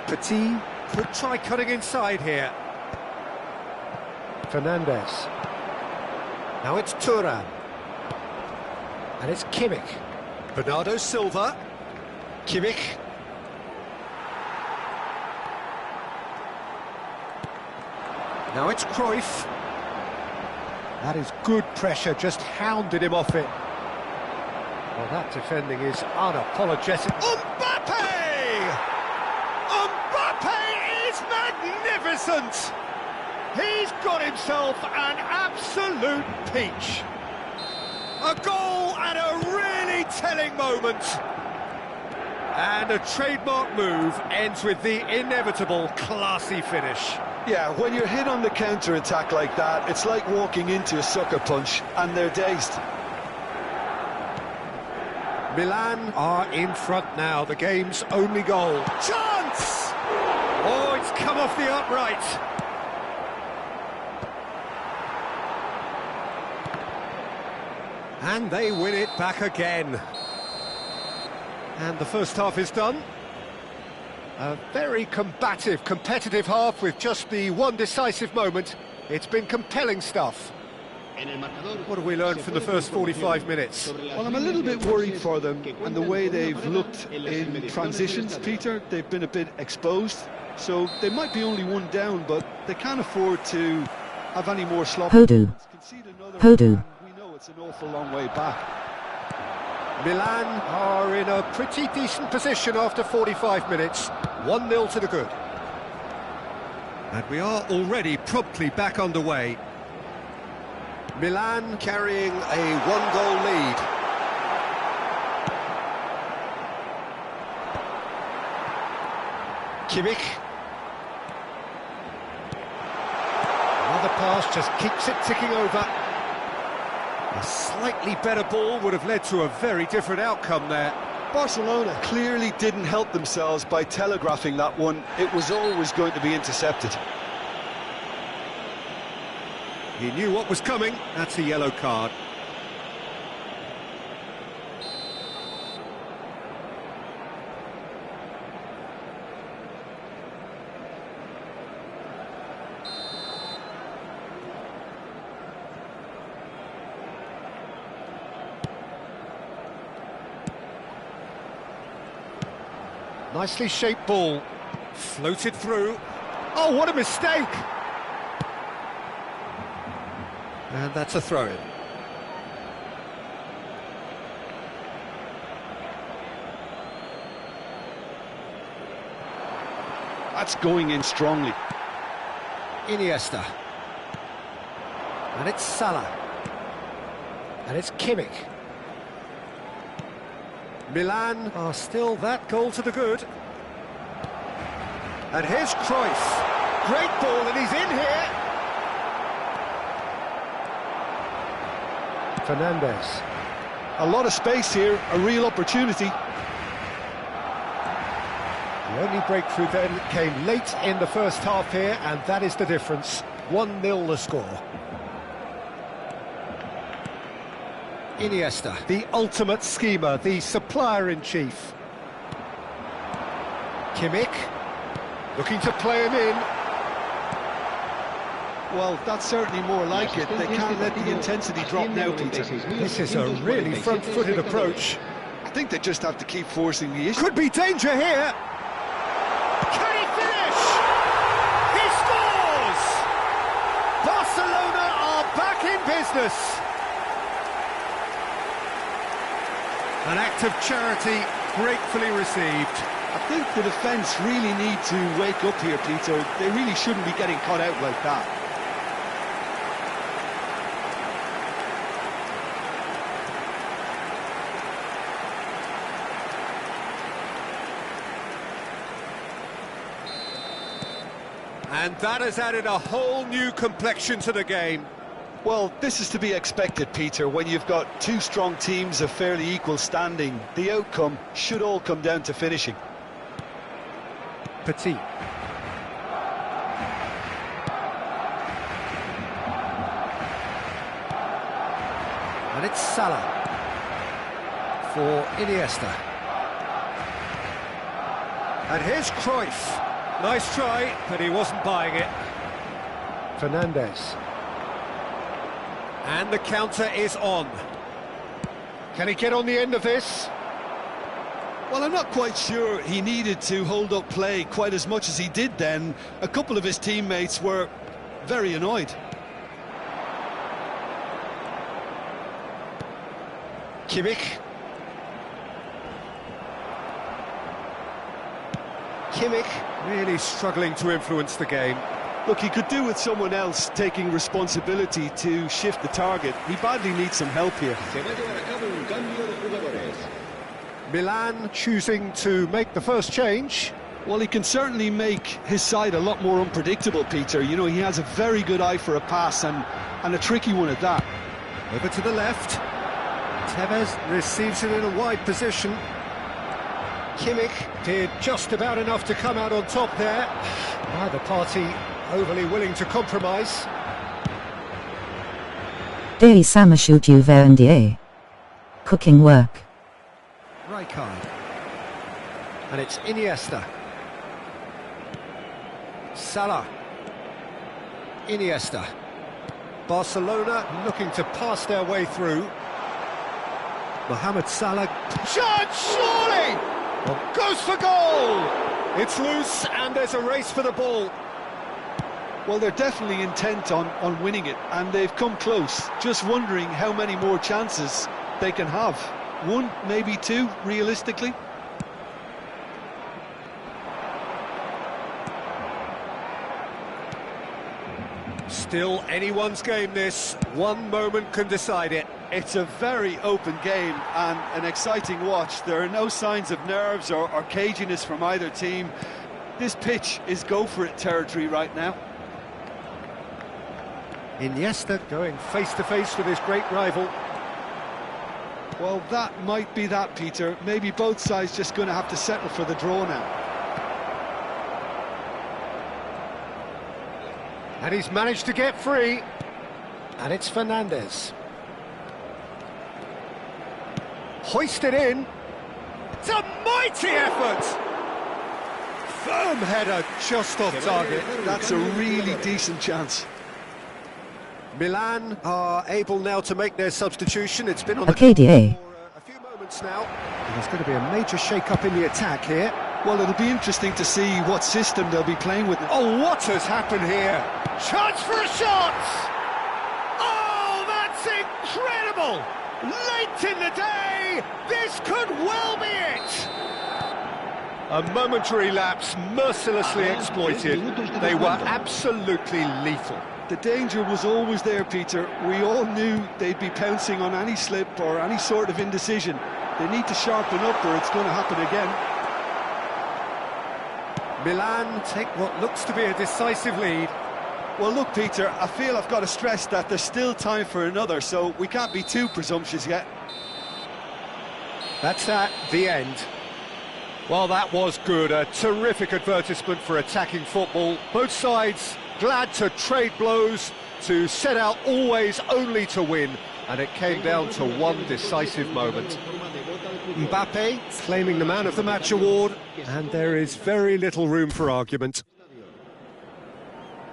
Petit could try cutting inside here. Fernandes. Now it's Thuram. And it's Kimmich. Bernardo Silva. Kimmich. Now it's Cruyff. That is good pressure, just hounded him off it. Well, that defending is unapologetic. Mbappe! Mbappe is magnificent! He's got himself an absolute peach. A goal at a really telling moment. And a trademark move ends with the inevitable classy finish. Yeah, when you're hit on the counter-attack like that, it's like walking into a sucker punch, and they're dazed. Milan are in front now, the game's only goal. Chance! Oh, it's come off the upright. And they win it back again. And the first half is done. A very combative, competitive half with just the one decisive moment. It's been compelling stuff. What have we learned from the first 45 minutes? Well, I'm a little bit worried for them and the way they've looked in transitions, Peter. They've been a bit exposed, so they might be only one down, but they can't afford to have any more sloppy. Hodu. Hodu. We know it's an awful long way back. Milan are in a pretty decent position after 45 minutes. 1-0 to the good. And we are already promptly back underway. Milan carrying a one-goal lead. Kimmich. Another pass just keeps it ticking over. A slightly better ball would have led to a very different outcome there. Barcelona clearly didn't help themselves by telegraphing that one. It was always going to be intercepted. He knew what was coming. That's a yellow card. Nicely shaped ball. Floated through. Oh, what a mistake! And that's a throw-in. That's going in strongly. Iniesta. And it's Salah. And it's Kimmich. Milan are still that goal to the good. And here's Cruyff. Great ball, and he's in here. Fernandes. A lot of space here, a real opportunity. The only breakthrough then came late in the first half here, and that is the difference. 1-0 the score. Iniesta, the ultimate schemer, the supplier-in-chief. Kimmich, looking to play him in. Well, that's certainly more like it. They can't let the intensity drop now, Peter. This is a really front-footed approach. I think they just have to keep forcing the issue. Could be danger here. Can he finish? He scores! Barcelona are back in business. An act of charity gratefully received. I think the defence really need to wake up here, Peter. They really shouldn't be getting caught out like that. And that has added a whole new complexion to the game. Well, this is to be expected, Peter. When you've got two strong teams of fairly equal standing, the outcome should all come down to finishing. Petit. And it's Salah for Iniesta. And here's Cruyff. Nice try, but he wasn't buying it. Fernandes. And the counter is on. Can he get on the end of this? Well, I'm not quite sure he needed to hold up play quite as much as he did then. A couple of his teammates were very annoyed. Kimmich. Kimmich really struggling to influence the game. Look, he could do with someone else taking responsibility to shift the target. He badly needs some help here. Milan choosing to make the first change. Well, he can certainly make his side a lot more unpredictable, Peter. You know, he has a very good eye for a pass and a tricky one at that. Over to the left. Tevez receives it in a wide position. Kimmich did just about enough to come out on top there. Neither party overly willing to compromise. Dei Samashutu Verendier. Cooking work. Rijkaard. And it's Iniesta. Salah. Iniesta. Barcelona looking to pass their way through. Mohamed Salah. Shot, surely! Goes for goal! It's loose and there's a race for the ball. Well, they're definitely intent on winning it, and they've come close. Just wondering how many more chances they can have. One, maybe two, realistically. Still anyone's game, this. One moment can decide it. It's a very open game and an exciting watch. There are no signs of nerves or caginess from either team. This pitch is go-for-it territory right now. Iniesta going face-to-face with his great rival. Well, that might be that, Peter. Maybe both sides just going to have to settle for the draw now. And he's managed to get free. And it's Fernandes. Hoisted in. It's a mighty effort! Firm header just off target. That's a really decent chance. Milan are able now to make their substitution. It's been on Arcadia. for a few moments now. There's going to be a major shake-up in the attack here. Well, it'll be interesting to see what system they'll be playing with. Oh, what has happened here? Chance for a shot! Oh, that's incredible! Late in the day, this could well be it! A momentary lapse mercilessly exploited. They were absolutely lethal. The danger was always there, Peter. We all knew they'd be pouncing on any slip or any sort of indecision. They need to sharpen up or it's going to happen again. Milan take what looks to be a decisive lead. Well, look, Peter, I feel I've got to stress that there's still time for another, so we can't be too presumptuous yet. That's at the end. Well, that was good. A terrific advertisement for attacking football. Both sides glad to trade blows, to set out always only to win. And it came down to one decisive moment. Mbappe claiming the Man of the Match award, and there is very little room for argument.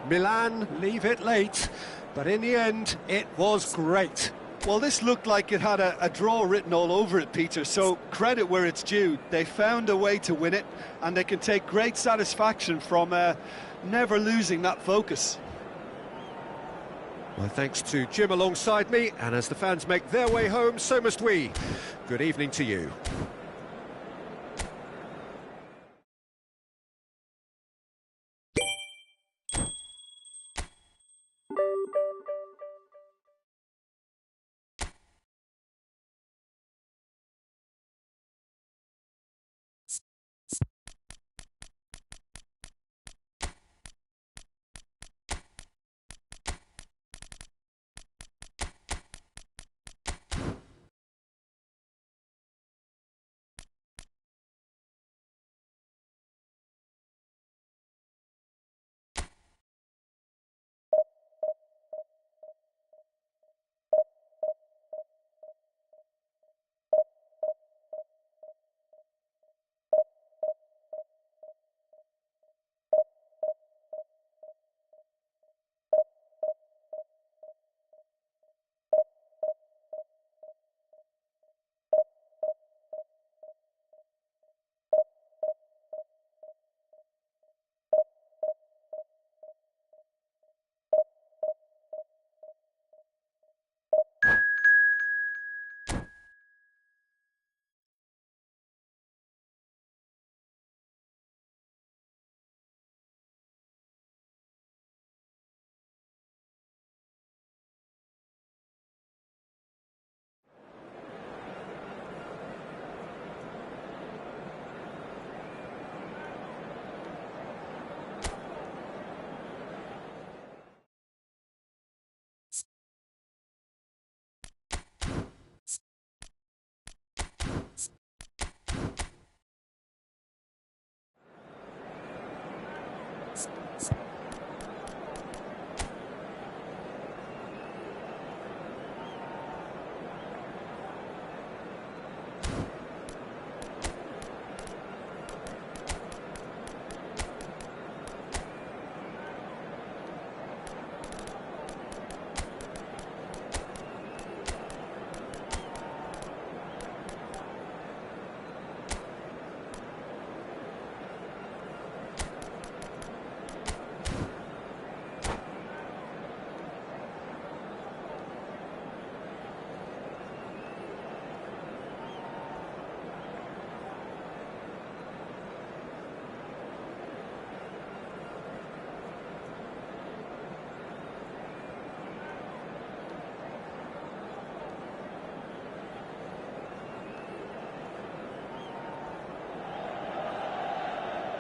Milan leave it late, but in the end, it was great. Well, this looked like it had a draw written all over it, Peter, so credit where it's due. They found a way to win it, and they can take great satisfaction from never losing that focus. My thanks to Jim alongside me, and as the fans make their way home, so must we. Good evening to you.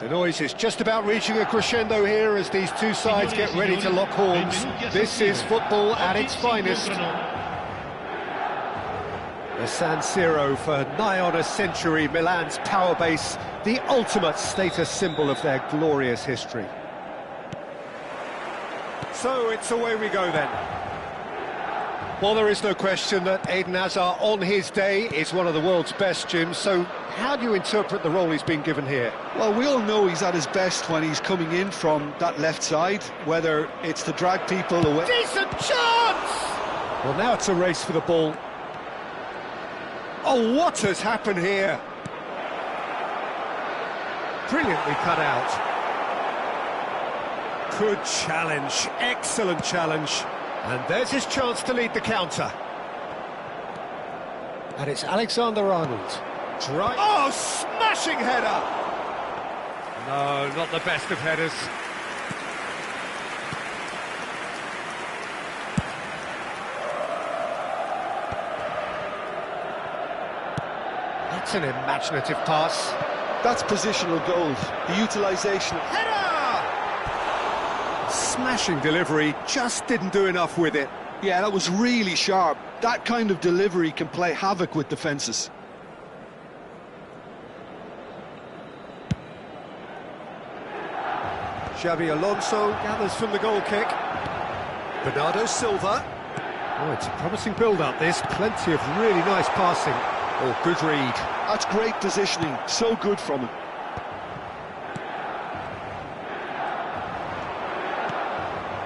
The noise is just about reaching a crescendo here as these two sides get ready to lock horns. This is football at its finest. The San Siro, for nigh on a century, Milan's power base, the ultimate status symbol of their glorious history. So it's away we go then. Well, there is no question that Eden Hazard on his day is one of the world's best, Jim, so how do you interpret the role he's been given here? Well, we all know he's at his best when he's coming in from that left side, whether it's to drag people away. Decent chance! Well, now it's a race for the ball. Oh, what has happened here? Brilliantly cut out. Good challenge, excellent challenge. And there's his chance to lead the counter. And it's Alexander-Arnold. Oh, smashing header! No, not the best of headers. That's an imaginative pass. That's positional gold. The utilisation. Header! Smashing delivery, just didn't do enough with it. Yeah, that was really sharp. That kind of delivery can play havoc with defences. Xabi Alonso gathers from the goal kick. Bernardo Silva. Oh, it's a promising build-up, this. Plenty of really nice passing. Oh, good read. That's great positioning. So good from him.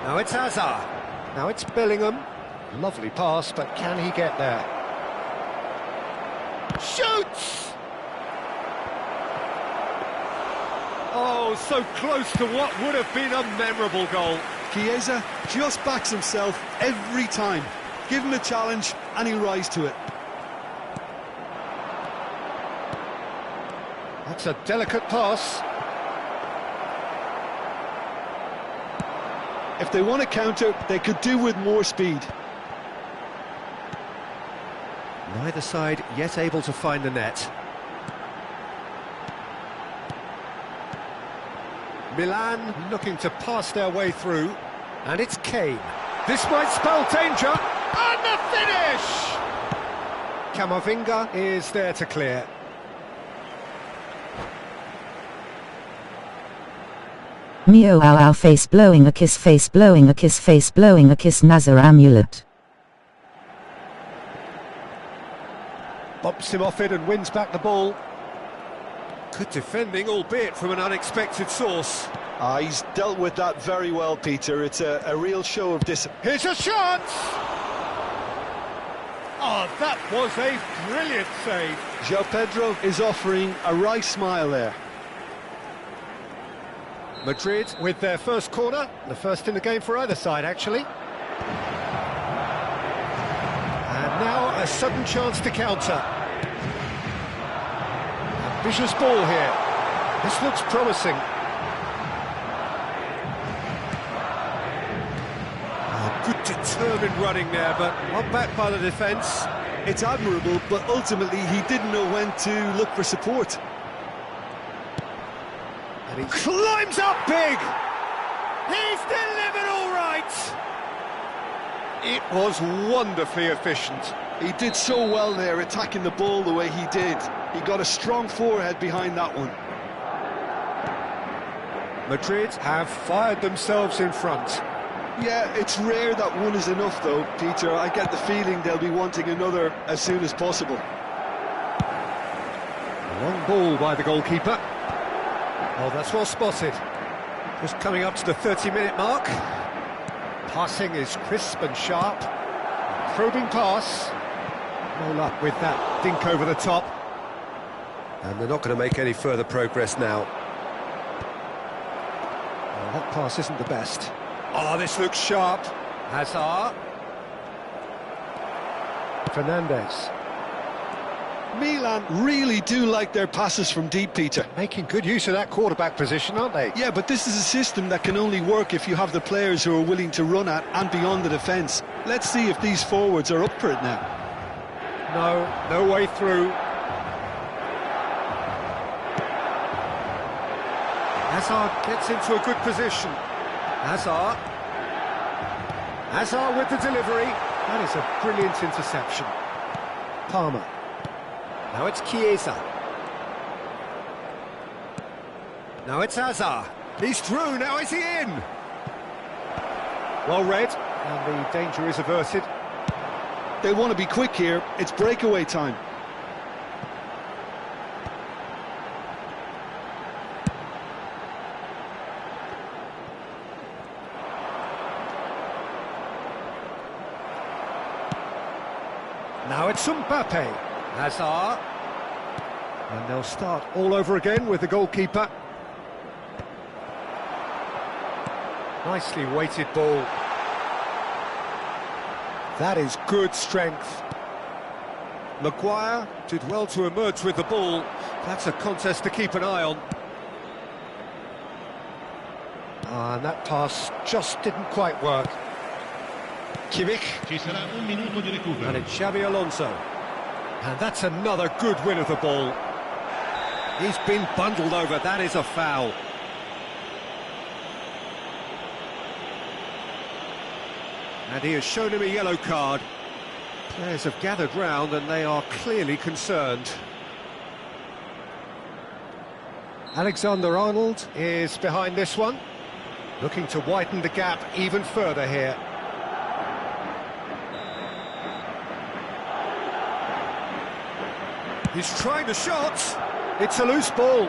Now it's Hazard. Now it's Bellingham. Lovely pass, but can he get there? Shoots! Oh, so close to what would have been a memorable goal. Chiesa just backs himself every time. Give him a challenge and he'll rise to it. That's a delicate pass. If they want to counter, they could do with more speed. Neither side yet able to find the net. Milan looking to pass their way through, and it's Kane. This might spell danger, and the finish! Camavinga is there to clear. Mio ow face blowing a kiss face blowing a kiss face blowing a kiss Nazar amulet. Bumps him off it and wins back the ball. Good defending, albeit from an unexpected source. He's dealt with that very well, Peter. It's a real show of discipline. Here's a chance! Oh, that was a brilliant save. João Pedro is offering a wry smile there. Madrid with their first corner, the first in the game for either side, actually. And now a sudden chance to counter. Ambitious ball here. This looks promising. Oh, good determined running there, but not backed by the defence. It's admirable, but ultimately he didn't know when to look for support. And he climbs up big! He's delivered all right! It was wonderfully efficient. He did so well there, attacking the ball the way he did. He got a strong forehead behind that one. Madrid have fired themselves in front. Yeah, it's rare that one is enough though, Peter. I get the feeling they'll be wanting another as soon as possible. Long ball by the goalkeeper. Oh, that's well spotted. Just coming up to the 30-minute mark. Passing is crisp and sharp. Probing pass. No luck with that dink over the top. And they're not going to make any further progress now. Well, that pass isn't the best. Oh, this looks sharp. Hazard. Fernandes. Milan really do like their passes from deep, Peter. Making good use of that quarterback position, aren't they? Yeah, but this is a system that can only work if you have the players who are willing to run at and beyond the defence. Let's see if these forwards are up for it now. No way through. Hazard gets into a good position. Hazard with the delivery. That is a brilliant interception. Palmer. Now it's Chiesa. Now it's Hazard. He's through, now is he in? Well read, and the danger is averted. They want to be quick here, it's breakaway time. Now it's Mbappe. Hazard. And they'll start all over again with the goalkeeper. Nicely weighted ball. That is good strength. Maguire did well to emerge with the ball. That's a contest to keep an eye on. And that pass just didn't quite work. Kimmich. Ci sarà un minuto di recupero. And it's Xabi Alonso. And that's another good win of the ball. He's been bundled over, that is a foul. And he has shown him a yellow card. Players have gathered round and they are clearly concerned. Alexander-Arnold is behind this one, looking to widen the gap even further here. He's trying the shot. It's a loose ball.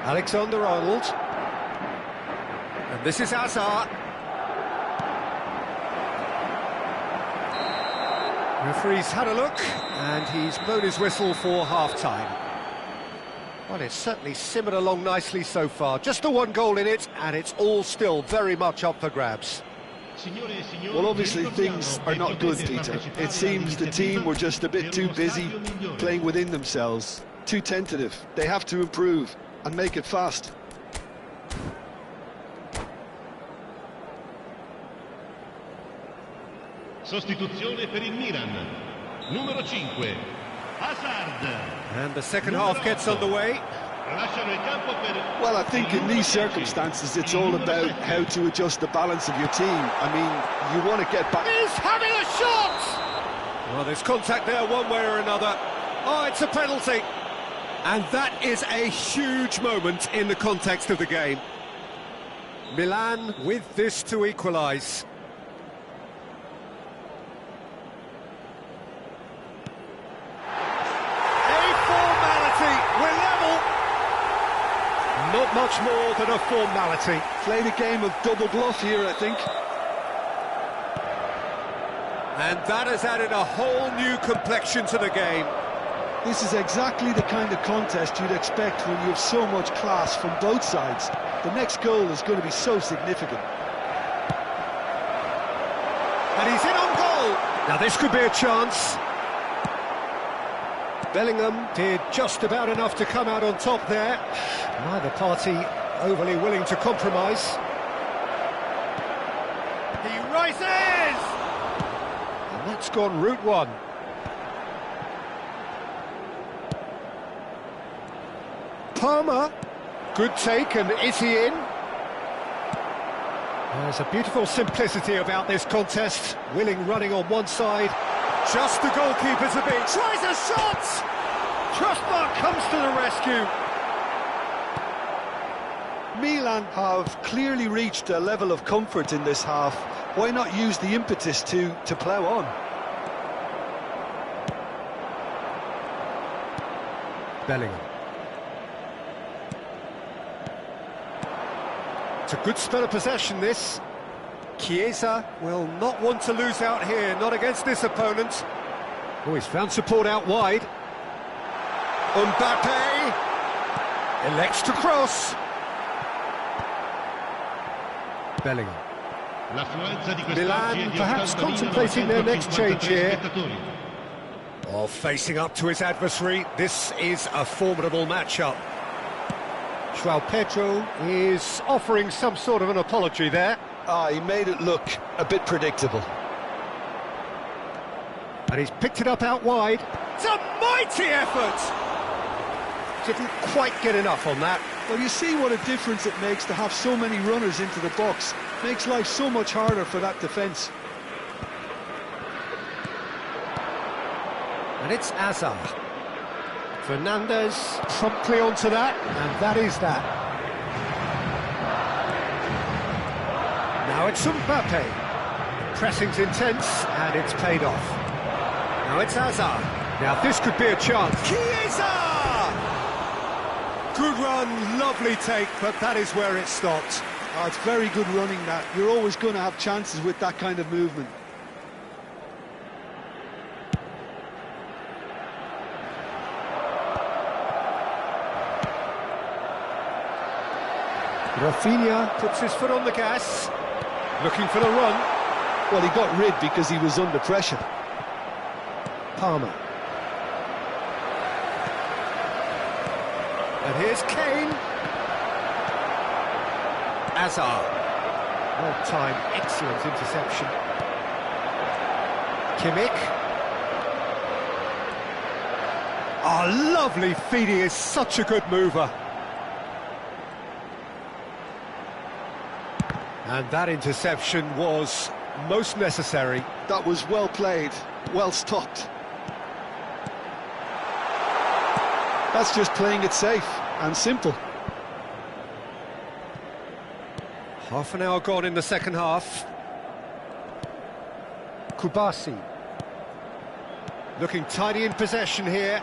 Alexander-Arnold. And this is Hazard. Referee's had a look, and he's blown his whistle for half-time. Well, it's certainly simmered along nicely so far. Just the one goal in it, and it's all still very much up for grabs. Well, obviously things are not good, Peter. It seems the team were just a bit too busy playing within themselves, too tentative. They have to improve and make it fast. Sostituzione per il Milan. Numero 5. Hazard. And the second half gets underway. Well, I think in these circumstances it's all about how to adjust the balance of your team. I mean, you want to get back. He's having a shot! Well, there's contact there one way or another. Oh, it's a penalty. And that is a huge moment in the context of the game. Milan with this to equalise. Not much more than a formality. Played a game of double bluff here, I think. And that has added a whole new complexion to the game. This is exactly the kind of contest you'd expect when you have so much class from both sides. The next goal is going to be so significant. And he's in on goal. Now this could be a chance. Bellingham did just about enough to come out on top there. Neither party overly willing to compromise. He rises! And that's gone route one. Palmer, good take, and is he in? There's a beautiful simplicity about this contest. Willing running on one side, just the goalkeeper's a bit. Tries a shot! Crossbar comes to the rescue. Milan have clearly reached a level of comfort in this half. Why not use the impetus to plough on? Bellingham. It's a good spell of possession, this. Chiesa will not want to lose out here, not against this opponent. Oh, he's found support out wide. Mbappe elects to cross. Bellingham. Milan perhaps contemplating their next change here. Oh, facing up to his adversary, this is a formidable matchup. João Pedro is offering some sort of an apology there. He made it look a bit predictable. And he's picked it up out wide. It's a mighty effort! Didn't quite get enough on that. Well, you see what a difference it makes to have so many runners into the box. Makes life so much harder for that defence. And it's Hazard. Fernandez promptly onto that, and that is that. Now it's Mbappe. Pressing's intense, and it's paid off. Now it's Hazard. Now this could be a chance. Chiesa! Good run, lovely take, but that is where it stopped. Oh, it's very good running, that. You're always going to have chances with that kind of movement. Rafinha puts his foot on the gas, looking for the run. Well, he got rid because he was under pressure. Palmer. And here's Kane. Hazard. Well timed, excellent interception. Kimmich. Oh, lovely feed, he is such a good mover. And that interception was most necessary. That was well played, well stopped. That's just playing it safe and simple. Half an hour gone in the second half. Kubasi. Looking tidy in possession here.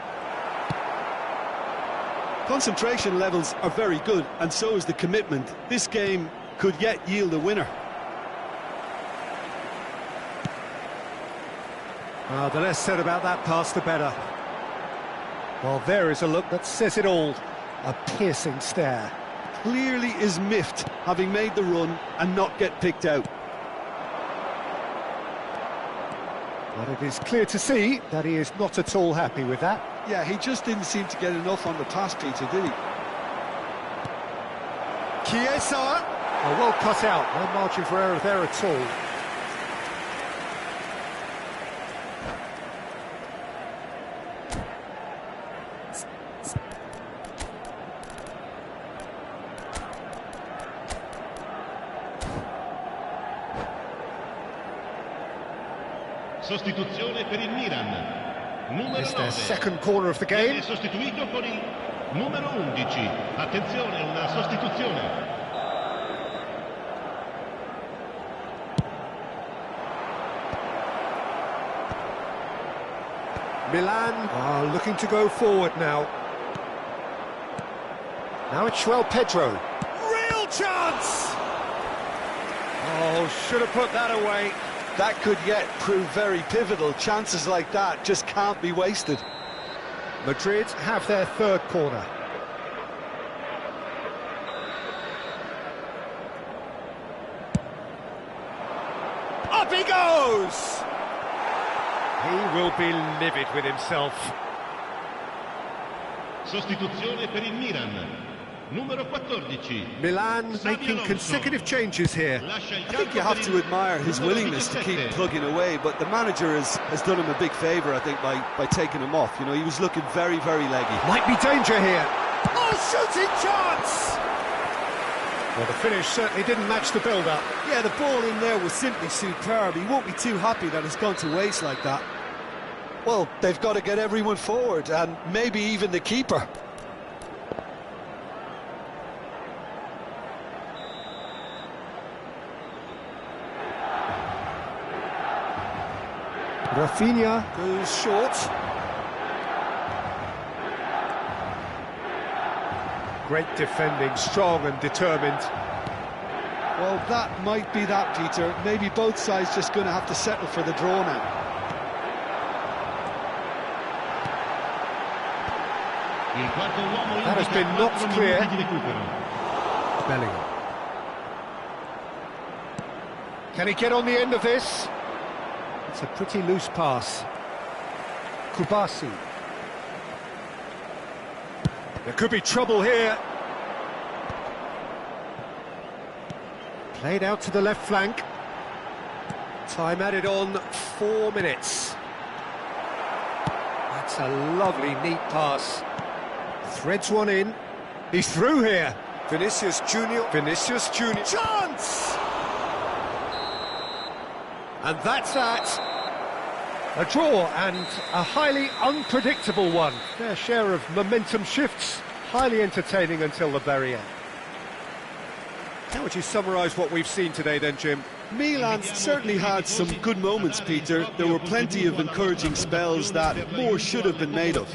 Concentration levels are very good, and so is the commitment. This game could yet yield a winner. The less said about that pass, the better. Well, there is a look that says it all. A piercing stare. Clearly is miffed, having made the run and not get picked out. But it is clear to see that he is not at all happy with that. Yeah, he just didn't seem to get enough on the pass, Peter, did he? Chiesa! Oh, well cut out, no margin for error there at all. Sostituzione per il Milan. Numero It's their 9. second corner of the game. Viene sostituito con il numero 11. Attenzione, una sostituzione. Milan are looking to go forward now. Now it's João Pedro. Real chance! Oh, should have put that away. That could yet prove very pivotal. Chances like that just can't be wasted. Madrid have their third corner. Up he goes! He will be livid with himself. Sostituzione per il Milan. Numero 14. Milan making consecutive changes here. I think you have to admire his willingness to keep plugging away, but the manager has done him a big favour, I think, by taking him off. You know, he was looking very, very leggy. Might be danger here. Oh, shooting chance! Well, the finish certainly didn't match the build-up. Yeah, the ball in there was simply superb. He won't be too happy that it's gone to waste like that. Well, they've got to get everyone forward, and maybe even the keeper. Rafinha goes short. Great defending, strong and determined. Well, that might be that, Peter. Maybe both sides just going to have to settle for the draw now. That has been knocked clear. Bellingham. Can he get on the end of this? It's a pretty loose pass. Kubasi. There could be trouble here. Played out to the left flank. Time added on 4 minutes. That's a lovely, neat pass. Threads one in. He's through here. Vinicius Junior. Chance! And that's that. A draw and a highly unpredictable one. Fair share of momentum shifts. Highly entertaining until the very end. How would you summarise what we've seen today then, Jim? Milan certainly had some good moments, Peter. There were plenty of encouraging spells that more should have been made of.